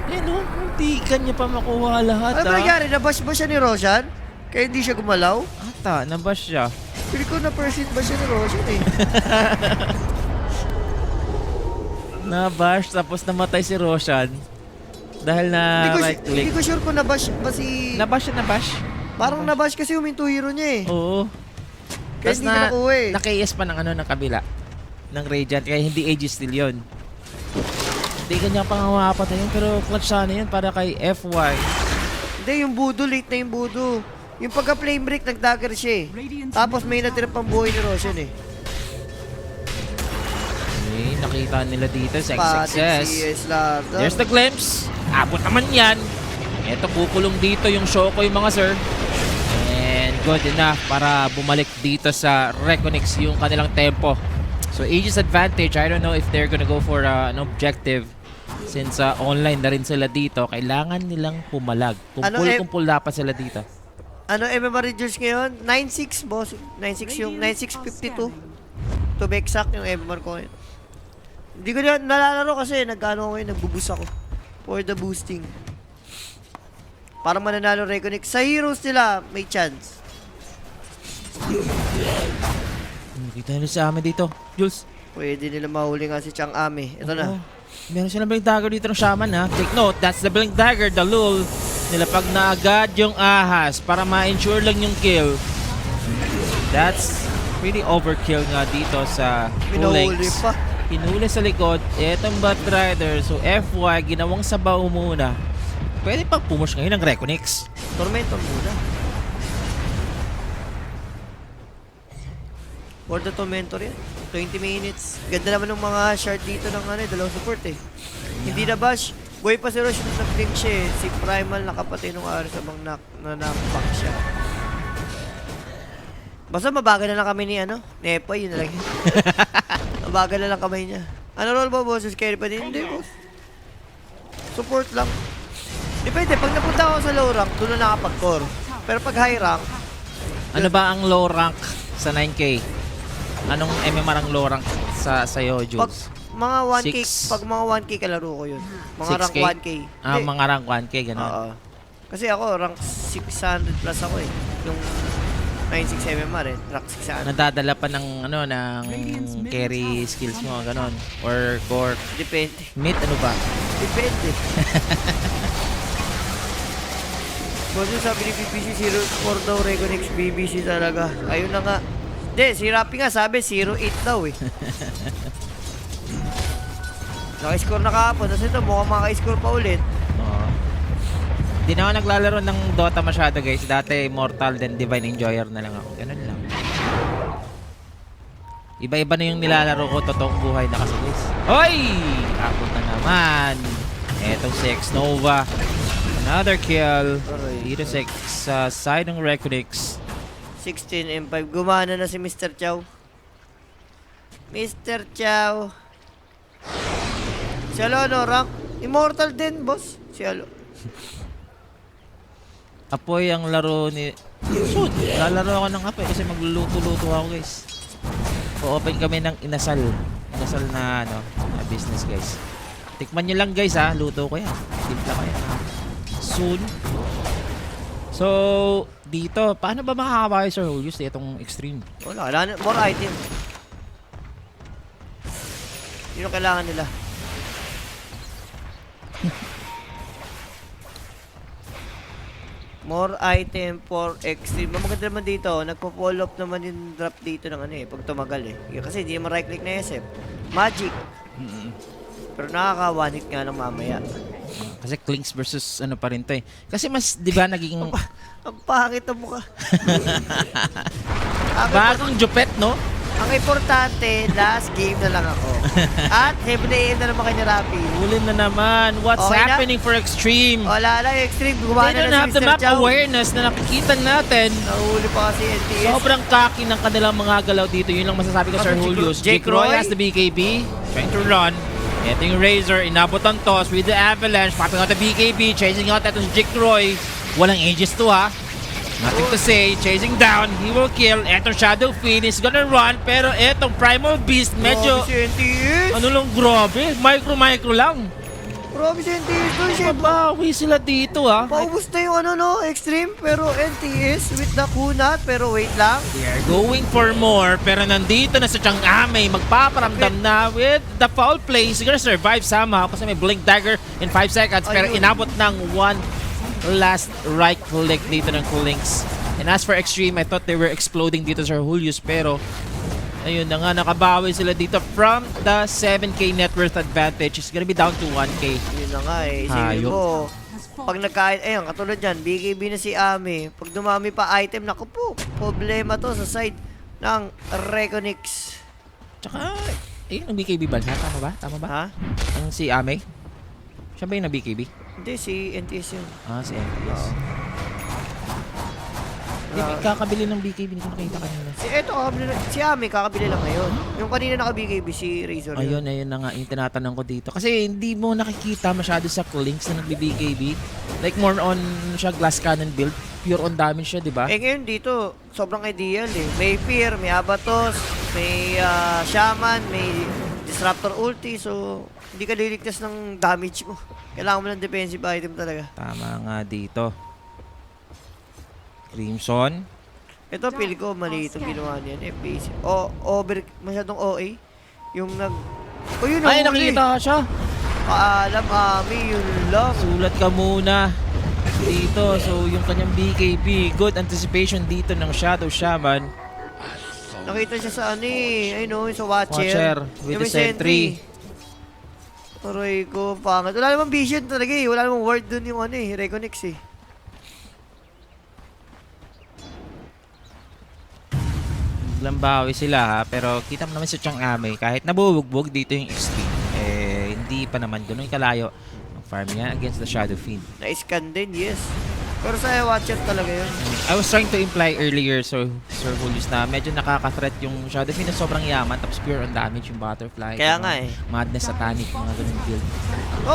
Muntikan niya pa makuha lahat. Ano ba nangyari? Nabash ba siya ni Roshan? Kaya hindi siya gumalaw? Ata, nabash siya. Pili ko na-percent ba siya ni Roshan eh. Nabash, tapos namatay si Roshan. Dahil na right Hindi click. ko sure kung nabash ba si... Nabash siya, nabash. Parang nabash kasi huminto hero niya eh. Oo. Kaya Tapos hindi niya nakuha eh. na-KS pa ng kabila. Ng Radiant. Kaya hindi Aegis still yun. Hindi kanya pa nga makapatay yun. Pero clutch sana yun para kay FY. Hindi, yung Voodoo, late na yung Voodoo. Yung pagka-flame break, nag-dagger siya eh. Radiant's Tapos may natira pang buhay ni Roshan eh. Okay, nakita nila dito sa Pati success. si Slada. There's the glimpse. Abot naman yan. Ito, kukulong dito yung Shoko yung mga sir. And good enough para bumalik dito sa Reconix yung kanilang tempo. So Aegis advantage. I don't know if they're gonna go for an objective Since online na rin sila dito, kailangan nilang pumalag. Ano, Kumpul-kumpul dapat sila dito. Ano MMR reduce ngayon? 9.6 boss. 9.6 yung 9.652. To be exact yung MMR ko ngayon. Hindi ko na nalalaro kasi nag-ano ko ngayon, nagbuboost ako. For the boosting. Para mananalo Reconnect. Sa heroes nila, may chance. Kita nyo sa amin dito, Jules. Pwede nila mahuli nga si Chang Ame. Ito na. Oo. Meron silang blink dagger dito ng shaman ha. Take note, that's the blink dagger, the lul. Nilapag na agad yung ahas para ma-ensure lang yung kill. That's pretty overkill nga dito sa Pinahuli Kulinks. pa. Pinuli sa likod. Etong Batrider. So FY, ginawang sabaw muna. Pwede pang pumush ngayon ng Reconnects. Tormentor muna. For the Tormentor yan. 20 minutes. Ganda naman ng mga shard dito ng dalawang support eh. Hindi na bash. Boy pa si Roche nag-blink siya eh. Si Primal nakapatay nung Ares abang na-knockback siya. Basta mabagal na lang kami ni Nepa, yun na lang yun. Mabagal na lang kamay niya. Ano role ba boss? Carry pa din? Hindi boss. Support lang. Depende, pag napunta ako sa low rank, doon na nakapag-core. Pero pag high rank, Ano ba ang low rank sa 9K? Anong MMR ang low rank sa sa'yo, pag Jules? mga 1K, Six. pag mga 1K kalaro ko yun. Mga 6K? rank 1K. Ah, Hindi. mga rank 1K, gano'n. Oo. Kasi ako, rank 600 plus ako eh. Yung 96 MMR eh. Rank 600. Nadadala pa ng, carry skills mo, gano'n. Or core. Depende. Mid, ano ba? Depende. Boss yung sabi ni BBC, 0-4 daw Reconnect BBC talaga. Ayun na nga. Hindi, si Rapi nga sabi, 0-8 daw eh. Naka-score na kahapon. Tapos ito, mukhang maka-score pa ulit. Oo. Hindi na ako naglalaro ng Dota masyado, guys. Dati Immortal, then Divine Enjoyer na lang ako. Ganun lang. Iba-iba na yung nilalaro ko. Totoong buhay na kasi, guys. Hoy! Kapot na naman. Etong si X-Nova. Another kill. Aray. Dito sa side ng Reconnects. 16 M5. Gumana na si Mr. Chow. Mr. Chow. Si Alo, rank? Immortal din, boss. Si Alo. Apoy ang laro ni... Shoot! Lalaro ako ng apoy kasi magluluto-luto ako, guys. O-open kami ng inasal. Inasal na, na business, guys. Tikman nyo lang, guys, ha. Luto ko yan. Timpla ko yan, ha. Soon. So, dito, paano ba makakabay Sir Julius itong extreme? Wala, kailangan more item. Yun ang kailangan nila. More item for extreme. Maganda naman dito, nagpo-follow up naman yung drop dito ng pag tumagal eh. Kasi hindi naman right click na SF. Magic. Pero nakaka one hit nga lang mamaya. Kasi Clinks versus ano pa rin to eh. Kasi mas, di ba, naging Ang pangit ang mukha. bagong Jupet, no? Ang importante, last game na lang ako. At heaven AM na naman kanya Rappi. Ulin na naman. What's Okay na? happening for extreme? Wala lang, extreme. They Gumana don't na have si the Mr. map Chow. awareness na nakikita natin. Nahuli pa kasi NTS. Sobrang cocky ng kanilang mga galaw dito. Yun lang masasabi ko, Sir Jake Julius. Jake Jake Roy Roy? has the BKB. Trying to run. Ito yung Razor. Inabot ang toss with the Avalanche. Popping out the BKB. Chasing out. Ito si Jake Roy. Walang ages to, ha. Nothing to say. Chasing down. He will kill. Etong Shadow Fiend is gonna run. Pero etong Primal Beast, medyo... Grabe si NTS. Ano lang, grabe. Micro lang. Grabe si NTS doon siya. Mabawi sila dito, ha. Paubos na yung extreme. Pero NTS with the kunat. Pero wait lang. They are going for more, pero nandito na sa Chang'ame, magpaparamdam na with the foul play. He's gonna survive somehow kasi may blink dagger in 5 seconds, pero Ayun. inabot ng one last right click dito ng Kulinks. And as for Extreme, I thought they were exploding dito sa Julius, pero ayun na nga, nakabawi sila dito from the 7K net worth advantage. It's gonna be down to 1K. Yun na nga eh. Isipin Hayop. mo. Pag nagkain, ayun, katulad dyan, BKB na si Ame. Pag dumami pa item, naku po, problema to sa side ng Reconnects. Tsaka, ayun, ang BKB ba? Tama ba? Tama ba? Ha? Ang si Ame? Siya ba yung na BKB? Hindi, si NTS yun. Ah, si MPS. kakabili ng BKB, hindi ko nakita kanina. Si Ami, kakabili lang ngayon. Yung kanina naka-BKB, si Razor. Ayun na nga yung tinatanong ko dito. Kasi hindi mo nakikita masyado sa links na nagbi-BKB. Like more on siya glass cannon build. Pure on damage siya, di ba? Ngayon dito, sobrang ideal eh. May Fear, may Abatos, may Shaman, may Disruptor ulti. So, hindi ka liligtas ng damage mo. Kailangan mo ng defensive item talaga. Tama nga dito. Crimson. Ito, pili ko, mali itong ginawa niyan. FPS. Masyadong OA. Yung yun Ay, ang huli. nakikita siya. Paalam, Ami, yun lang. Sulat ka muna dito. So, yung kanyang BKB, good anticipation dito ng Shadow Shaman. Nakita siya sa ayun sa Watcher. Watcher with Yung the may sentry. Aray ko, pangat. Wala namang vision talaga eh. Wala namang word dun yung Reconix eh. Lambawi sila ha, pero kita mo naman sa Chang Ame, kahit nabubugbog dito yung Extreme, hindi pa naman ganun kalayo ang farm niya against the Shadow Fiend. Na-scan din, yes. Pero sa Watcher talaga yun. I was trying to imply earlier, Sir Julius, na medyo nakaka-threat yung Shadow Fiend na sobrang yaman, tapos pure on damage yung Butterfly. Kaya nga eh. Madness Satanic, mga ganun build.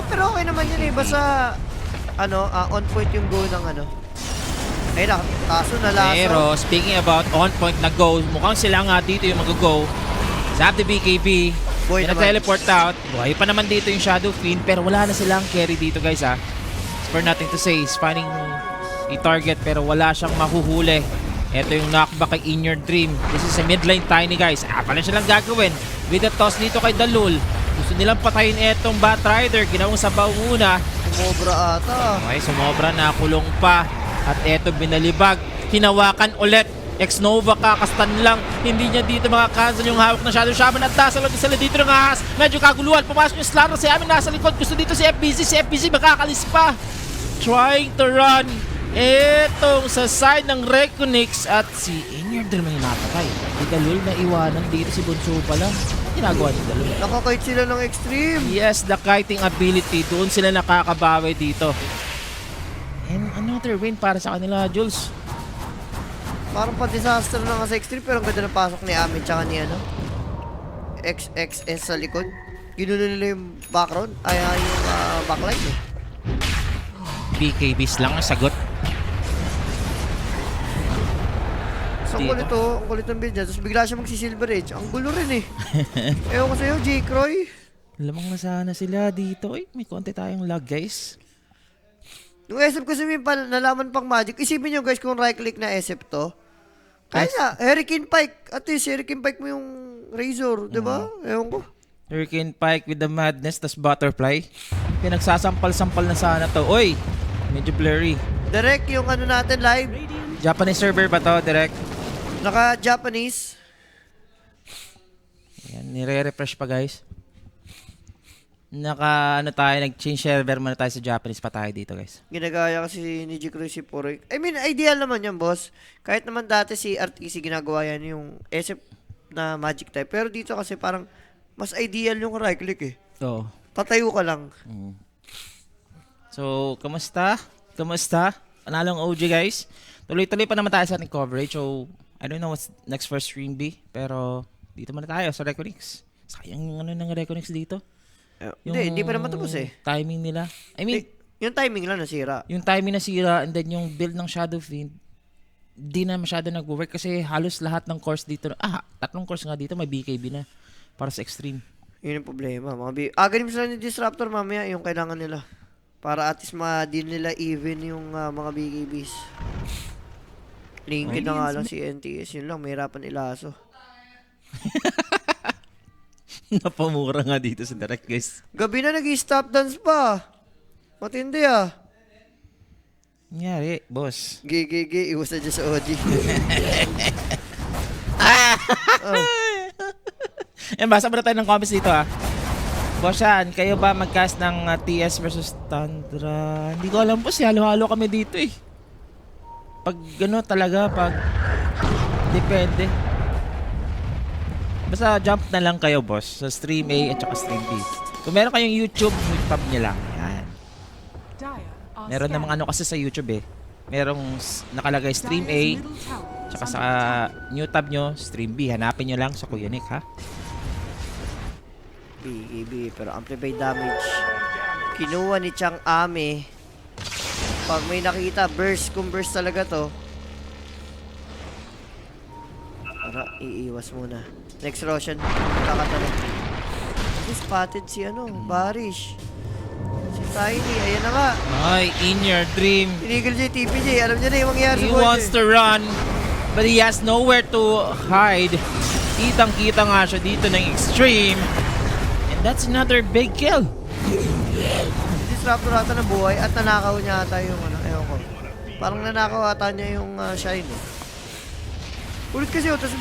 Pero okay naman yun eh. Basta, on point yung go ng Ay na, kaso na laso. Pero speaking about on point na go, mukhang sila nga dito yung mag-go. Zap the BKB, Boy naman. teleport out. Buhay pa naman dito yung Shadow Fiend, pero wala na silang carry dito guys ha. For nothing to say, is finding a target pero wala siyang mahuhuli. Ito yung knockback kay In Your Dream. This is a midline Tiny guys. Pala silang gagawin. With the toss dito kay Dalul. Gusto nilang patayin etong Bat Rider. Ginawang sabaw muna. Sumobra ata. Okay, sumobra na, kulong pa. At eto binalibag, hinawakan ulit. Ex-Nova kakastan lang. Hindi niya dito makakancel yung hawak na Shadow Shaman at nasa loob sila dito ng ahas. Medyo kaguluhan. Pumasok yung Slarro si Amin nasa likod. Gusto dito si FBZ. Si FBZ makakalis pa. Trying to run. Etong sa side ng Reconix at si Inyard din naman yung napatay. Si Dalul na iwanan dito si Bunso pala. Ginagawa ni Dalul. Nakakait sila ng extreme. Yes, the kiting ability. Doon sila nakakabawi dito. And another win para sa kanila, Jules. Parang pa-disaster na nga sa extreme pero ang ganda ng pasok ni Amin tsaka ni XXS sa likod. Ginulo nila yung background. Yung backline eh. BKBs lang ang sagot. So, ang kulit ng build niya. Tapos bigla siya magsi-Silver Edge. Ang gulo rin eh. Ewan ko sa'yo, J-Croy. Lamang na sana sila dito. Ay, may konti tayong lag, guys. Yung SF kasi may nalaman pang magic. Isipin nyo guys kung right-click na SF to. Kaya na, Hurricane Pike. At least, Hurricane Pike mo yung Razor, di ba? Ewan ko. Hurricane Pike with the madness, tas Butterfly. Pinagsasampal-sampal na sana to. Oy! Medyo blurry. Direct yung natin live. Japanese server ba to, direct? Naka-Japanese. Yan, nire-refresh pa, guys. Nag-change server muna tayo sa Japanese pa tayo dito, guys. Ginagaya kasi ni J-Croy si Poroy. I mean, ideal naman yan, boss. Kahit naman dati si RTC ginagawa yan yung SF na magic type. Pero dito kasi parang mas ideal yung right click eh. Oo. Tatayo ka lang. So, kamusta? Kamusta? Panalong OG, guys. Tuloy-tuloy pa naman tayo sa ating coverage. So, I don't know what's next for stream B. Pero, dito muna tayo sa Reconix. Sayang yung ng Reconix dito. Hindi pa naman tapos eh. Timing nila. I mean, yung timing lang nasira. yung timing nasira and then yung build ng Shadow Fiend, di na masyado nag-work kasi halos lahat ng course dito, 3 course nga dito may BKB na para sa Extreme. Yun yung problema. Ganim sila ni Disruptor mamaya yung kailangan nila. Para at least ma-deal nila even yung mga BKBs. Linkin na nga lang si NTS. Yun lang, mahirapan ilaso. Napamura nga dito sa direct, guys. Gabi na nag-stop dance pa. Matindi ah. Nangyari, boss. Gigi, iwas na dyan sa OG. Basa muna tayo ng comments dito Boss Sean, kayo ba mag-cast ng TS versus Tundra? Hindi ko alam po, halo-halo kami dito eh. Pag talaga, pag depende. Basta jump na lang kayo, boss, sa stream A at saka stream B. Kung meron kayong YouTube, tab nyo lang. Yan. Dire are Meron namang scanning. kasi sa YouTube eh. merong nakalagay Stream A, Dire's middle tower is tsaka sa under attack. new tab nyo, Stream B. Hanapin nyo lang sa Kuya Nick, ha? BKB, pero amplified damage. Kinuha ni Chang Ame. Pag may nakita, burst. Kung burst talaga to. Para iiwas muna. Next Roshan, kakatanong. Spotted si Barish. Si Tiny, ayan na nga. Ay, in your dream. Tinigil niya yung TPJ. Alam niya na yung mangyayari He sa buhay wants niya. to run, but he has nowhere to hide. Kitang-kita nga siya dito ng extreme. And that's another big kill. Disruptor ata na buhay at nanakaw niya ata yung ewan ko. Parang nanakaw ata niya yung shine eh. Ulit kasi tapos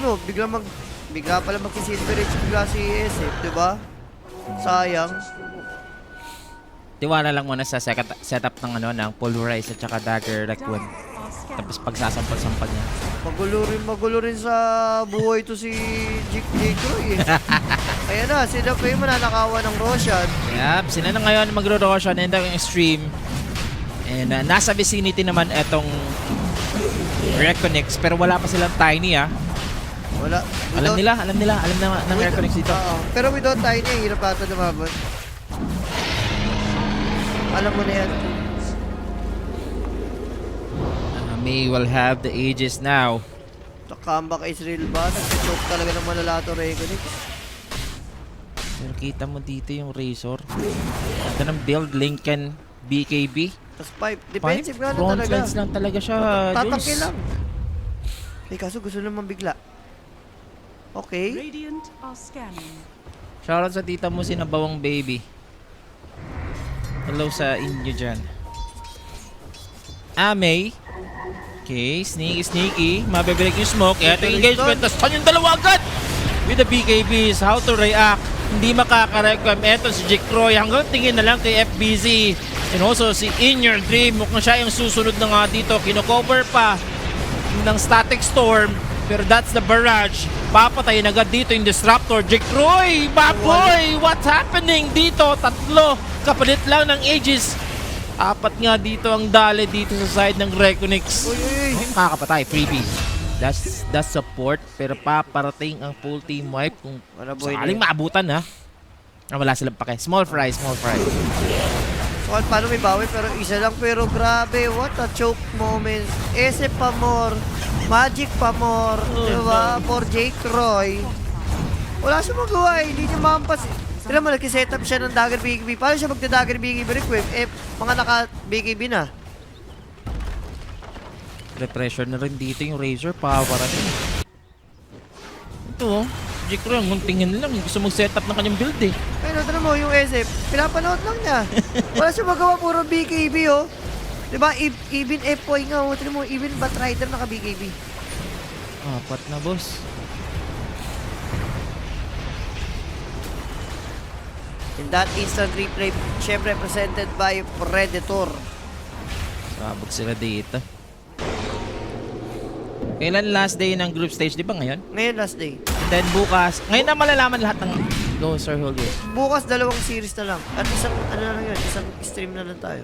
bigla pala magki-silver age bigla si SF, di ba? Sayang. Tiwala lang muna sa setup ng ng Pulverize at saka Dagger Requiem. Are scattered. Tapos pagsasampal-sampal niya. Magulo rin sa buhay to si Jake Roy eh. Ayan na, sila pa yung mananakawan ng Roshan. Yup, sila na ngayon magro-Roshan and ang stream. And nasa vicinity naman etong Reconnects, pero wala pa silang Tiny Wala. Alam na ng Reconnects dito. Oo. Pero without Tiny, hirap ata lumabot. Alam mo na yan. May will have the Aegis now. The comeback is real ba? Nag-choke talaga ng malala to Reconnect. Pero kita mo dito yung Razor. Ito ng build, Lincoln, BKB. Tapos pipe. Defensive nga na Front talaga. lines lang talaga siya. Tatangke Jules. lang. Eh kaso gusto naman bigla. Okay. Radiant are scanning. Shoutout sa tita mo, sinabawang baby. Hello sa inyo dyan. May. Okay, sneaky. Mabibreak yung smoke. Ito yung engagement. Tapos saan yung dalawa agad? With the BKBs, how to react. Hindi makaka-requiem. Ito si Jake Roy. Hanggang tingin na lang kay FBZ. And also si In Your Dream. Mukhang siya yung susunod na nga dito. Kino-cover pa ng Static Storm. Pero that's the barrage. Papatayin agad dito yung Disruptor. Jake Roy! Baboy! What's happening dito? Tatlo. Kapalit lang ng Aegis. Apat nga dito ang dali dito sa side ng Reconnects. Uy. Makakapatay. Freebie. That's support. Pero paparating ang full team wipe kung Wala boy sakaling na. maabutan wala silang pake. Small fry. So, paano may bawi? Pero isa lang. Pero grabe. What a choke moment. SF pa more. Magic pa more. Diba? For Jake Roy. Wala siya magawa eh. Hindi niya mampas. Kaya mo, nag-setup siya ng Dagger BKB. Paano siya magda-Dagger BKB requiem? Eh, mga naka-BKB na. Repressure na rin dito yung Razor. Paparating. Ito Jake Roy, ang tingin lang. Gusto mag-setup ng kanyang build eh. Ayun, tara mo, yung SF, pinapanood lang niya. Wala siya magawa, puro BKB, oh. Diba, even F-Boy nga, oh. Tara mo, even Batrider naka-BKB. Apat na, boss. In that instant replay, syempre presented by Predator. Sabog sila dito. Kailan last day ng group stage? Di ba ngayon? Ngayon, last day. And then bukas. Ngayon na malalaman lahat ng Go, Sir Julio. Bukas, 2 series na lang. At isang, ano na lang yun, isang stream na lang tayo.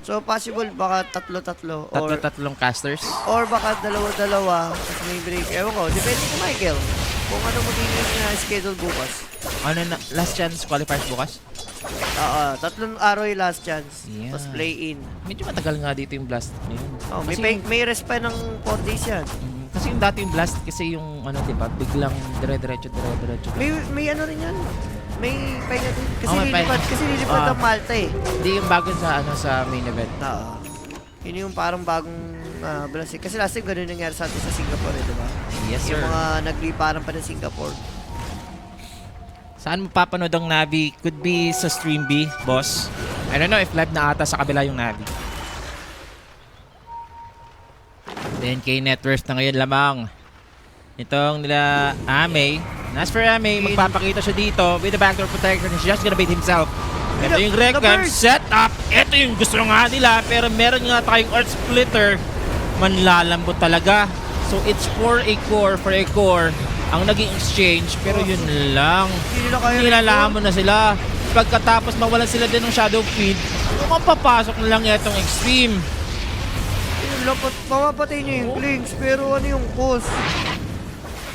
So, possible, baka tatlo-tatlo. Tatlong casters. Or baka dalawa-dalawa. Tapos may break. Ewan ko, depende kay Michael. Kung ano magiging schedule bukas. Ano na? Last chance qualifiers bukas? Tatlong araw yung last chance. Yeah. Tapos play-in. Medyo matagal nga dito yung blast ngayon. Oh, Kasi may rest pa ng 4 days yan. kasi yung dati yung blast kasi yung diba, biglang dire-diretso. May ano rin yan. May pahinga din. Kasi Oh, may pahinga. kasi lilipad ang Malta eh. Hindi yung bago sa sa main event. Oo. Yun yung parang bagong blast eh. Kasi last time ganun nangyari sa atin sa Singapore eh, diba? Yes, sir. Yung mga nagliparan pa ng Singapore. Saan mapapanood ang Navi? Could be sa Stream B, boss. I don't know if live na ata sa kabila yung Navi. 10k net worth na ngayon lamang. Itong nila Ame. As for Ame, magpapakita siya dito with the backdoor protection. He's just gonna beat himself. Ito yung Requiem setup. Ito yung gusto nga nila. Pero meron nga tayong Earth Splitter. Manlalambot talaga. So it's for a core ang naging exchange. Pero yun lang. Hindi nila kaya Nilalamon na sila. Pagkatapos mawalan sila din ng Shadow Field, papasok na lang itong Extreme. lapat, mamapatay niya yung Clinks, pero ano yung cost?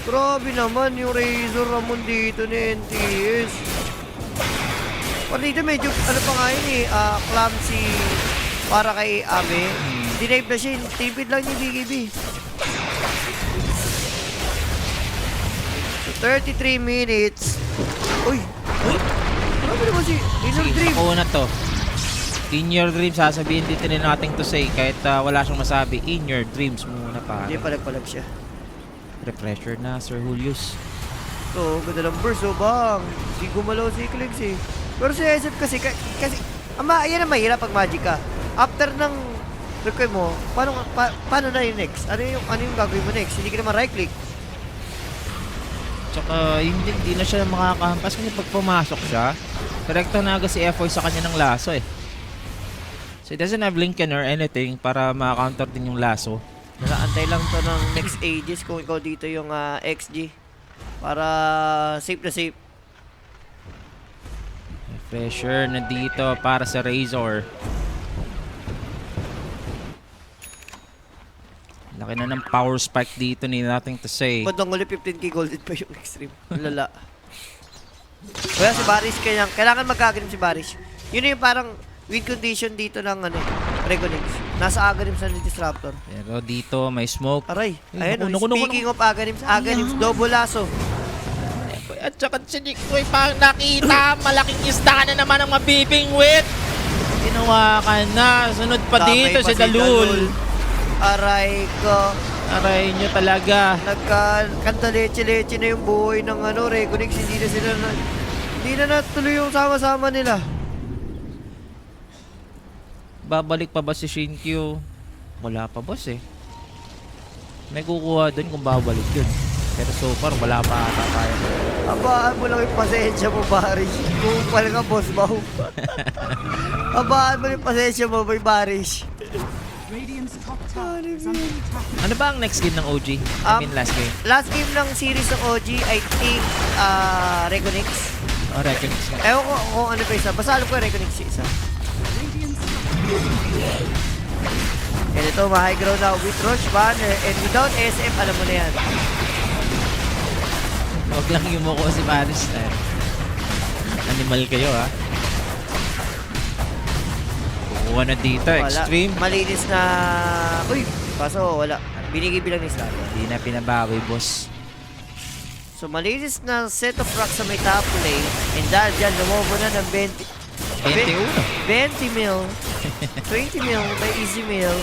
Grabe naman yung Razor Ramon dito ni NTS. Pag dito medyo, ano pa nga yun eh, clumsy para kay Abe. Dinive na siya, tipid lang yung BKB. So, 33 minutes. Uy! Uy! Grabe naman si Inner Sige, Dream. ako na to. In your dreams, sasabihin dito rin natin to say kahit wala siyang masabi. In your dreams muna pa. Hindi, palag-palag siya. Refresher na, Sir Julius. So, ganda ng burst, bang. Di gumalaw si Clinks eh. Pero si SF kasi, yan ang mahirap pag magic ka. After ng request mo, paano na yung next? Ano yung gagawin mo next? Hindi ka naman right click. Tsaka, hindi na siya makakahampas kasi pag pumasok siya, direkto na agad si F.O.Y. sa kanya ng laso eh. So, it doesn't have Lincoln or anything para ma-counter din yung laso. Nakaantay lang to ng next ages kung ikaw dito yung XG. Para safe na safe. Refresher na dito para sa Razor. Laki na ng power spike dito ni nothing to say. Bandang uli 15k golden pa yung extreme. Lala. Kaya si Barish kailangan magkaganim si Barish. Yun yung parang win condition dito ng Regonix. Nasa Aganims na Disruptor. Pero dito may smoke. Aray, Ay, ayun, naku, naku, speaking of Aganims, double lasso. At saka si Nicoy pa nakita, malaking isda na naman ang mabibingwit. Ginawa ka na. Sunod pa Damay dito pa si Dalul. Aray ko. Aray nyo talaga. Nagkanta leche-leche na yung buhay ng Regonix. Hindi na natuloy yung sama-sama nila. Babalik pa ba si Shinkyu? Wala pa boss eh. May kukuha dun kung babalik yun. Pero so far wala pa ata tayo. Abaan mo lang yung pasensya mo, Barish. Kung pala ka, boss Bao. Abaan mo yung pasensya mo, boy Barish. Radiant's top tower is under attack. Ano ba ang next game ng OG? Last game. Last game ng series ng OG, I think, Regonix. Oh, records nga. Ewan ko kung ano pa isa. Basta alam ko yung Regonix yung isa. Radiant's And ito, ma-high ground na with Roche Banner. And without SF, alam mo na yan. Huwag lang yumuko si Paris na. Animal kayo ha. Kukuha na dito, Wala. extreme. Malinis na... Uy, kaso wala. Binigay bilang ni Slater. Hindi na pinabawi, boss. So, malinis na set of rocks sa may top lane. And dahil dyan, lumobo na ng 20 mil. 20 mil by easy mil.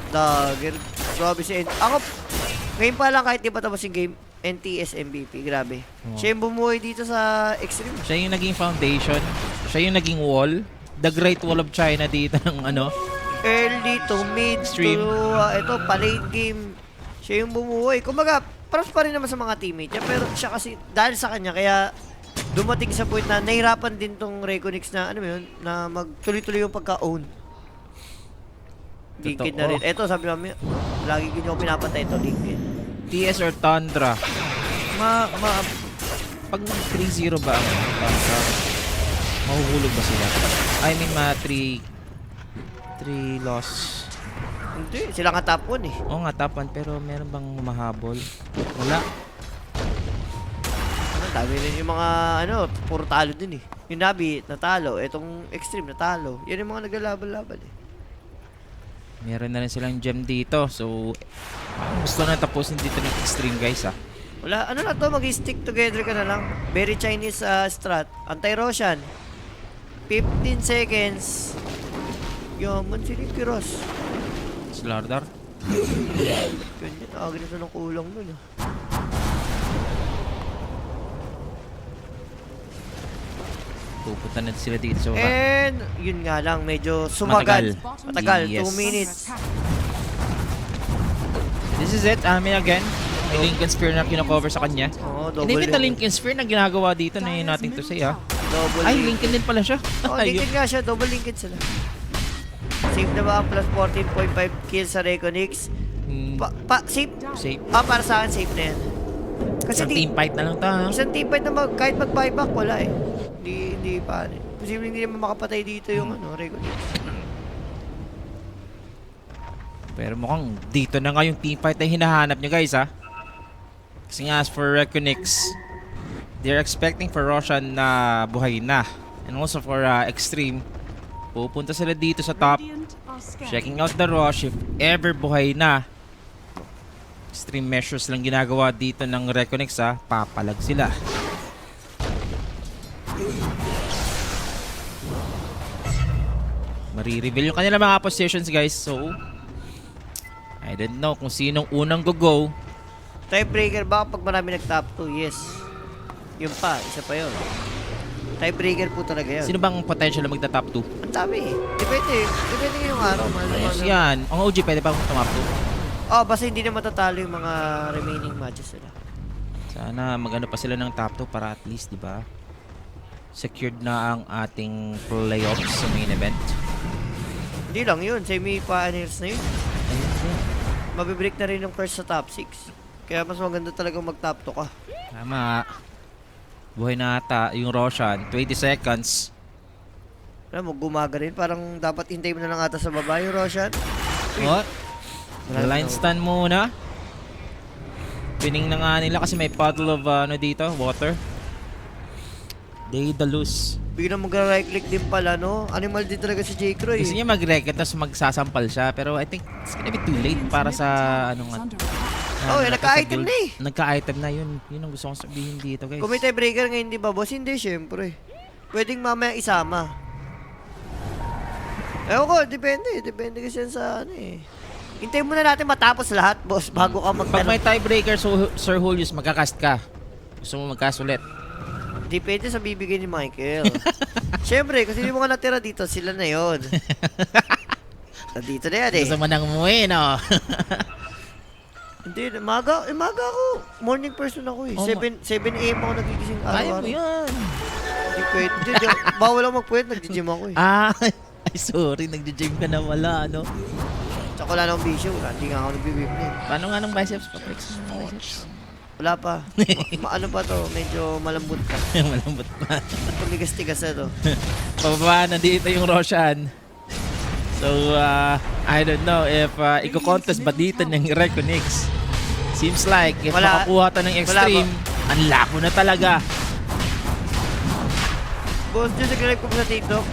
Dagger. Grabe si Ako, ngayon pa lang kahit di pa tapos yung game, NTS MVP. Grabe. Oh. Siya yung bumuhay dito sa Extreme. Siya yung naging foundation. Siya yung naging wall. The Great Wall of China dito ng ano. Early to mid Stream. to ito, pa-late game. Siya yung bumuhay. Kumbaga, props pa rin naman sa mga teammate niya. Pero siya kasi, dahil sa kanya, kaya dumating sa point na nahirapan din tong Reconix na, ano mo yun, na magtuloy-tuloy yung pagka-own. Linkin na rin. Eto, sabi namin, lagi ko nyo pinapatay ito, Linkin. TS or Tundra. Pag 3-0 ba ang Tundra, mahuhulog ba sila? I mean, 3 loss. Hindi, sila nga top 1 eh. Oo nga, tapan. Pero meron bang humahabol? Wala. Dami rin yung mga, puro talo din eh. Yung Nabi, natalo. Etong Extreme, natalo. Yan yung mga naglalaban-laban eh. Meron na rin silang gem dito. So, gusto na tapusin dito ng Extreme, guys, ah. Wala, ano na to, mag-stick together ka na lang. Very Chinese strat. Anti-Roshan. 15 seconds. Yaman, si Ricky Ross. Slardar. Ganyan, ganito ng kulang nun ah. Pupunta na sila dito sa baba. And, yun nga lang, medyo sumagal. Matagal, 2 Yes. minutes. This is it. Amin again. May Lincoln Spear na kino-cover sa kanya. Oo, double Hindi na Lincoln. Lincoln Spear na ginagawa dito na yung nating to say, ah. Double Ay, Lincoln. Lincoln din pala siya. Oh, Ayun. Lincoln nga siya, double Lincoln sila. Save na ba ang plus 14.5 kills sa Reconix? Hmm, Safe? safe. Para sa akin, safe na yan. Kasi Isang team fight na lang to, ha? isang team fight na kahit mag-buyback, wala eh. Hindi pa. Posible hindi naman makapatay dito yung Reconix. Pero mukhang dito na nga yung teamfight na hinahanap nyo guys ha. Kasi nga as for Reconix, they're expecting for Roshan na buhay na. And also for Extreme, pupunta sila dito sa top, Radiant are scanning. checking out the rush if ever buhay na. Extreme measures lang ginagawa dito ng Reconix ha. Papalag sila. Marireveal yung kanila mga positions guys. So I don't know kung sinong unang go-go. Tiebreaker ba pag marami nag-top 2? Yes. Yun pa, isa pa yun. Tiebreaker po talaga yun. Sino bang potential na magta-top 2? Ang dami eh. Depende ngayong araw. Ayos yan. Ang OG pwede pa akong tumap 2. Oh, basta hindi na matatalo yung mga remaining matches nila. Sana magano pa sila ng top 2 para at least, di ba? Secured na ang ating playoffs sa main event. Hindi lang yun. Semi-finals na yun. Ayun din. Mabibreak na rin yung first sa top 6. Kaya mas maganda talagang mag-top 2 ka. Tama. Buhay na ata yung Roshan. 20 seconds. Alam mo, gumaga rin. Parang dapat hintay mo na lang ata sa baba yung Roshan. What? Line stand muna. Pining na nga nila kasi may puddle of dito, water. Daedalus. Biglang mag-right click din pala, no? Animal din talaga si J. Croy. Gusto niya mag-record tapos magsasampal siya pero I think it's gonna be too late Radiant's para middle sa tower ano is nga. under attack. Oh, nagka-item na eh. Nagka-item na yun. Yun ang gusto kong sabihin dito guys. Kung may tiebreaker ngayon, di ba, boss? Hindi, syempre. Pwedeng mamaya isama. Ewan ko, depende. Depende kasi yan sa ano eh. Hintayin muna natin matapos lahat, boss, bago ka Pag may magtanong. tiebreaker, Sir Julius, magkakast ka. Gusto mo magkast ulit. Depende sa bibigay ni Michael. Syempre, kasi yung mga natira dito, sila na yon. Dito na yan eh. Gusto mo nang umuwi, no? Hindi, maga ako. Morning person ako eh. Oh, 7 a.m. ako nagigising Kaya mo araw-araw. yan. Hindi pwede. Bawal ako magpuyat, nag-gym ako eh. Ay, sorry. Nagja-gym ka na wala, ano? Tsaka wala nang bisyo, wala. Hindi nga ako nag-whip na eh. Paano nga ng biceps pa, Prex? Wala pa. Ano pa to? Medyo malambot pa. Malambot pa. Tumigas-tigas na to. Pababa na dito yung Roshan. So, I don't know if i-contest ba dito ng Reconix. Seems like if Wala. makakuha to ng Extreme, ang lako na talaga. Boss, dyan nag-live ko sa TikTok.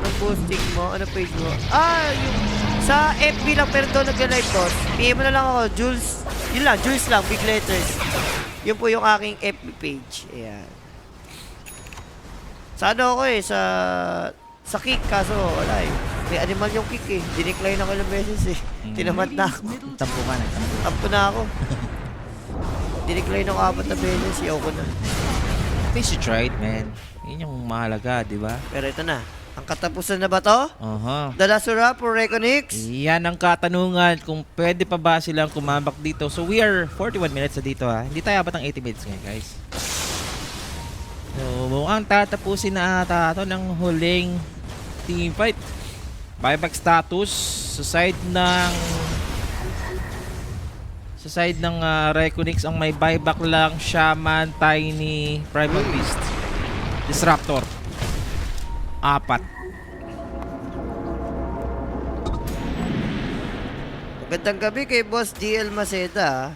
Ng posting mo, ano page mo? Ah, yung sa FB lang, pero doon nag-live, boss. PM mo na lang ako, Jules. Yun lang, Jules lang, big letters. Yun po yung aking FB page. Ayan. Sa ano ako eh, sa kick, kaso wala eh. May animal yung kick eh. Dinecline ako ilang beses eh. Tinamad na ako. Radiant's middle Tampo ka na. Tampo na ako. Dinecline ako 4 na beses, yaw ko na. At least you tried, man. Yun yung mahalaga, di ba? Pero ito na. Ang katapusan na ba to? Aha. The last hurrah for Reconix? Yan ang katanungan kung pwede pa ba silang kumambak dito. So we are 41 minutes na dito ha. Hindi tayo abot ng 80 minutes ngayon guys. So mukhang tatapusin na ata ito ng huling team fight. Buyback status sa side ng Reconix ang may buyback lang Shaman, Tiny, Primal Beast, Disruptor. 4. Magandang gabi kay Boss DL Maceda.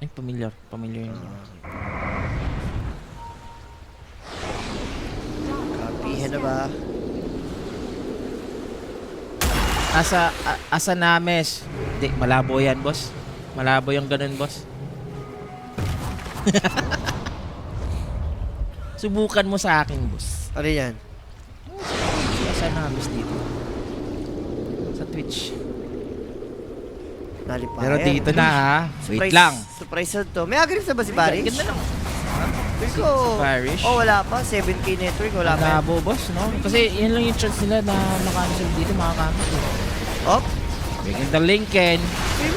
Ay, familiar yun. Kapihan na ba? Asa Names. Di, malabo yan, boss. Malabo yung ganun, boss. Subukan mo sa akin, boss. Ano yan? Si Asa Names dito. Sa Twitch. Nalipayan. Pero dito na, ha. Wait Surprise- lang. Surprise na to. May agrips na ba si Barish? Ganda lang. Feel ko. Barish. Oh, wala pa. 7K network. Wala pa. Malabo, boss, no? Kasi yan lang yung chance nila na makano sila dito, makakamit. Oh, Making the Lincoln.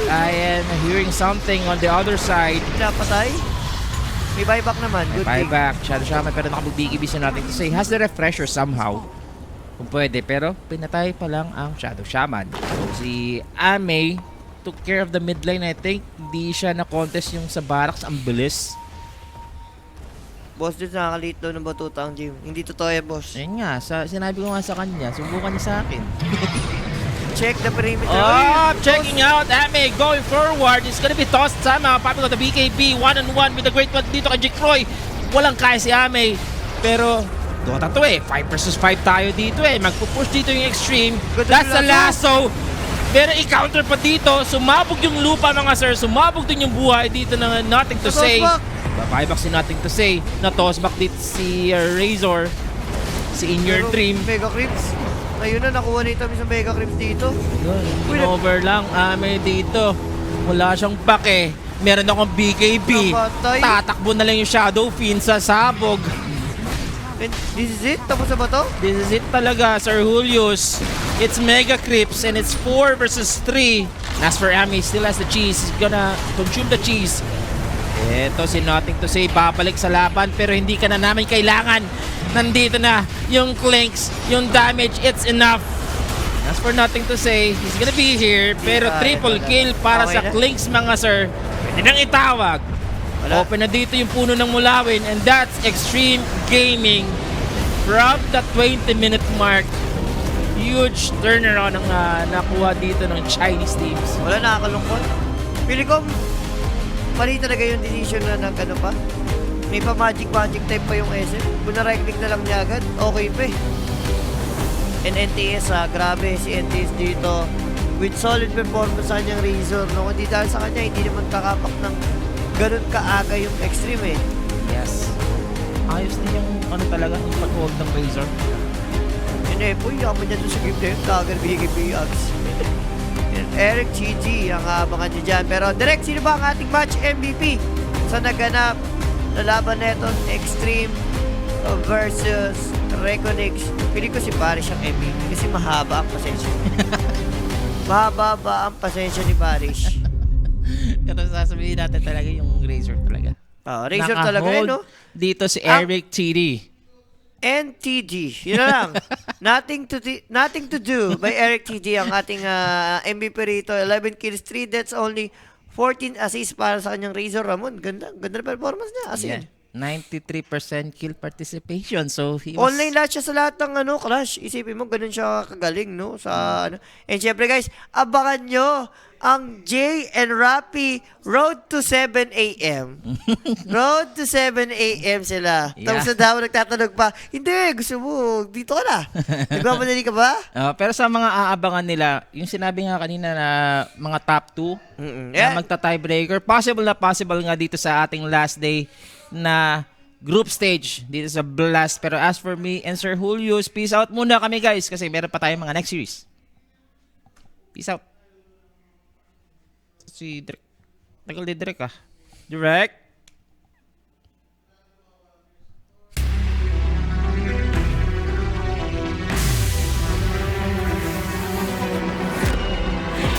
I am hearing something on the other side. pinapatay. May buyback naman. Good thing. Buyback, Shadow Shaman, pero nakabibigibis na natin to say, has the refresher somehow. Kung pwede, pero pinatay pa lang ang Shadow Shaman. So si Ame took care of the mid lane, I think. Hindi siya na-contest yung sa barracks, ang bilis. Boss, dito nakakalit daw ng batuta ang gym. Hindi totoo yan, boss. Ayun nga, sinabi ko nga sa kanya, subukan niya sa akin. check the perimeter. Oh, checking out Ame going forward. It's gonna be tossed sama. Papi ko the BKB one-on-one with the great one dito kay Jikroy. Walang kaya si Ame. Pero Dota to 5 versus 5 tayo dito Magpupush dito yung Extreme. That's a lasso. Pero i-counter pa dito. Sumabog yung lupa mga sir. Sumabog din yung buhay dito ng Nothing to Say. Buyback si Nothing to Say. Na-toss back dito si Razor. Si In Your Dream. Mega Creeps. Ayun na, nakuha nito sa Mega Creeps dito. Over lang Ame dito. Wala siyang pake. Meron akong BKB. Napatay. Tatakbo na lang yung Shadow Fiend sa sabog. And this is it? Tapos na ba to? This is it talaga, Sir Julius. It's Mega Crips and it's 4 versus 3. As for Ame, still has the cheese. He's gonna consume the cheese. Eto si Nothing to Say, babalik sa laban pero hindi ka na namin kailangan. Nandito na yung clinks, yung damage, it's enough. As for Nothing to Say, he's gonna be here pero triple kill para Okay sa na. clinks mga sir. Pwede nang itawag. Wala. Open na dito yung puno ng Mulawin and that's Extreme Gaming from the 20-minute mark. Huge turnaround ang nakuha dito ng Chinese teams. Wala, nakakalungkot. Pili ko, mali talaga yung decision na nag-ano pa. May pa magic type pa yung SM. Kung na-right click na lang niya agad, okay pa And NTS grabe si NTS dito. With solid performance sa kanyang Razor. No? Hindi dahil sa kanya, hindi naman kakapak ng ganun kaaga yung Extreme Yes. Ayos din yung ano talaga, yung pag-hold ng Razor. Yun yaman niya dun sa game na yun. Dagger BKB Ags. Eric GG ang abangan niyo dyan. Pero direct, sino ba ang ating match MVP sa naganap na laban neto Extreme versus Reconix? Pili ko si Barish ang MVP kasi mahaba ang pasensya. Mahaba ba ang pasensya ni Barish? Pero sasabihin natin talaga yung Razor talaga. Razor talaga Naka-hold dito si Eric TD. NTG. Yun na lang. Nothing to do by Eric TG ang ating MVP rito. 11 kills, 3 deaths, only 14 assists para sa kanyang Razor Ramon. Ganda na performance niya. As in. 93% kill participation. So he was... Online lahat siya sa lahat ng Clash. Isipin mo, ganun siya kagaling, no? And syempre guys, abangan nyo ang Jay and Rappy Road to 7 a.m. Road to 7 a.m. sila. Yeah. Tapos na daw nagtatanong pa, hindi, gusto mo, dito ka na. Nagmamadali ka ba? pero sa mga aabangan nila, yung sinabi nga kanina na mga top 2 na magta-tiebreaker, possible nga dito sa ating last day na group stage dito sa Blast. Pero as for me and Sir Julius, peace out muna kami guys kasi meron pa tayong mga next series. Peace out. Si Direk. Tagal di Direk Direk.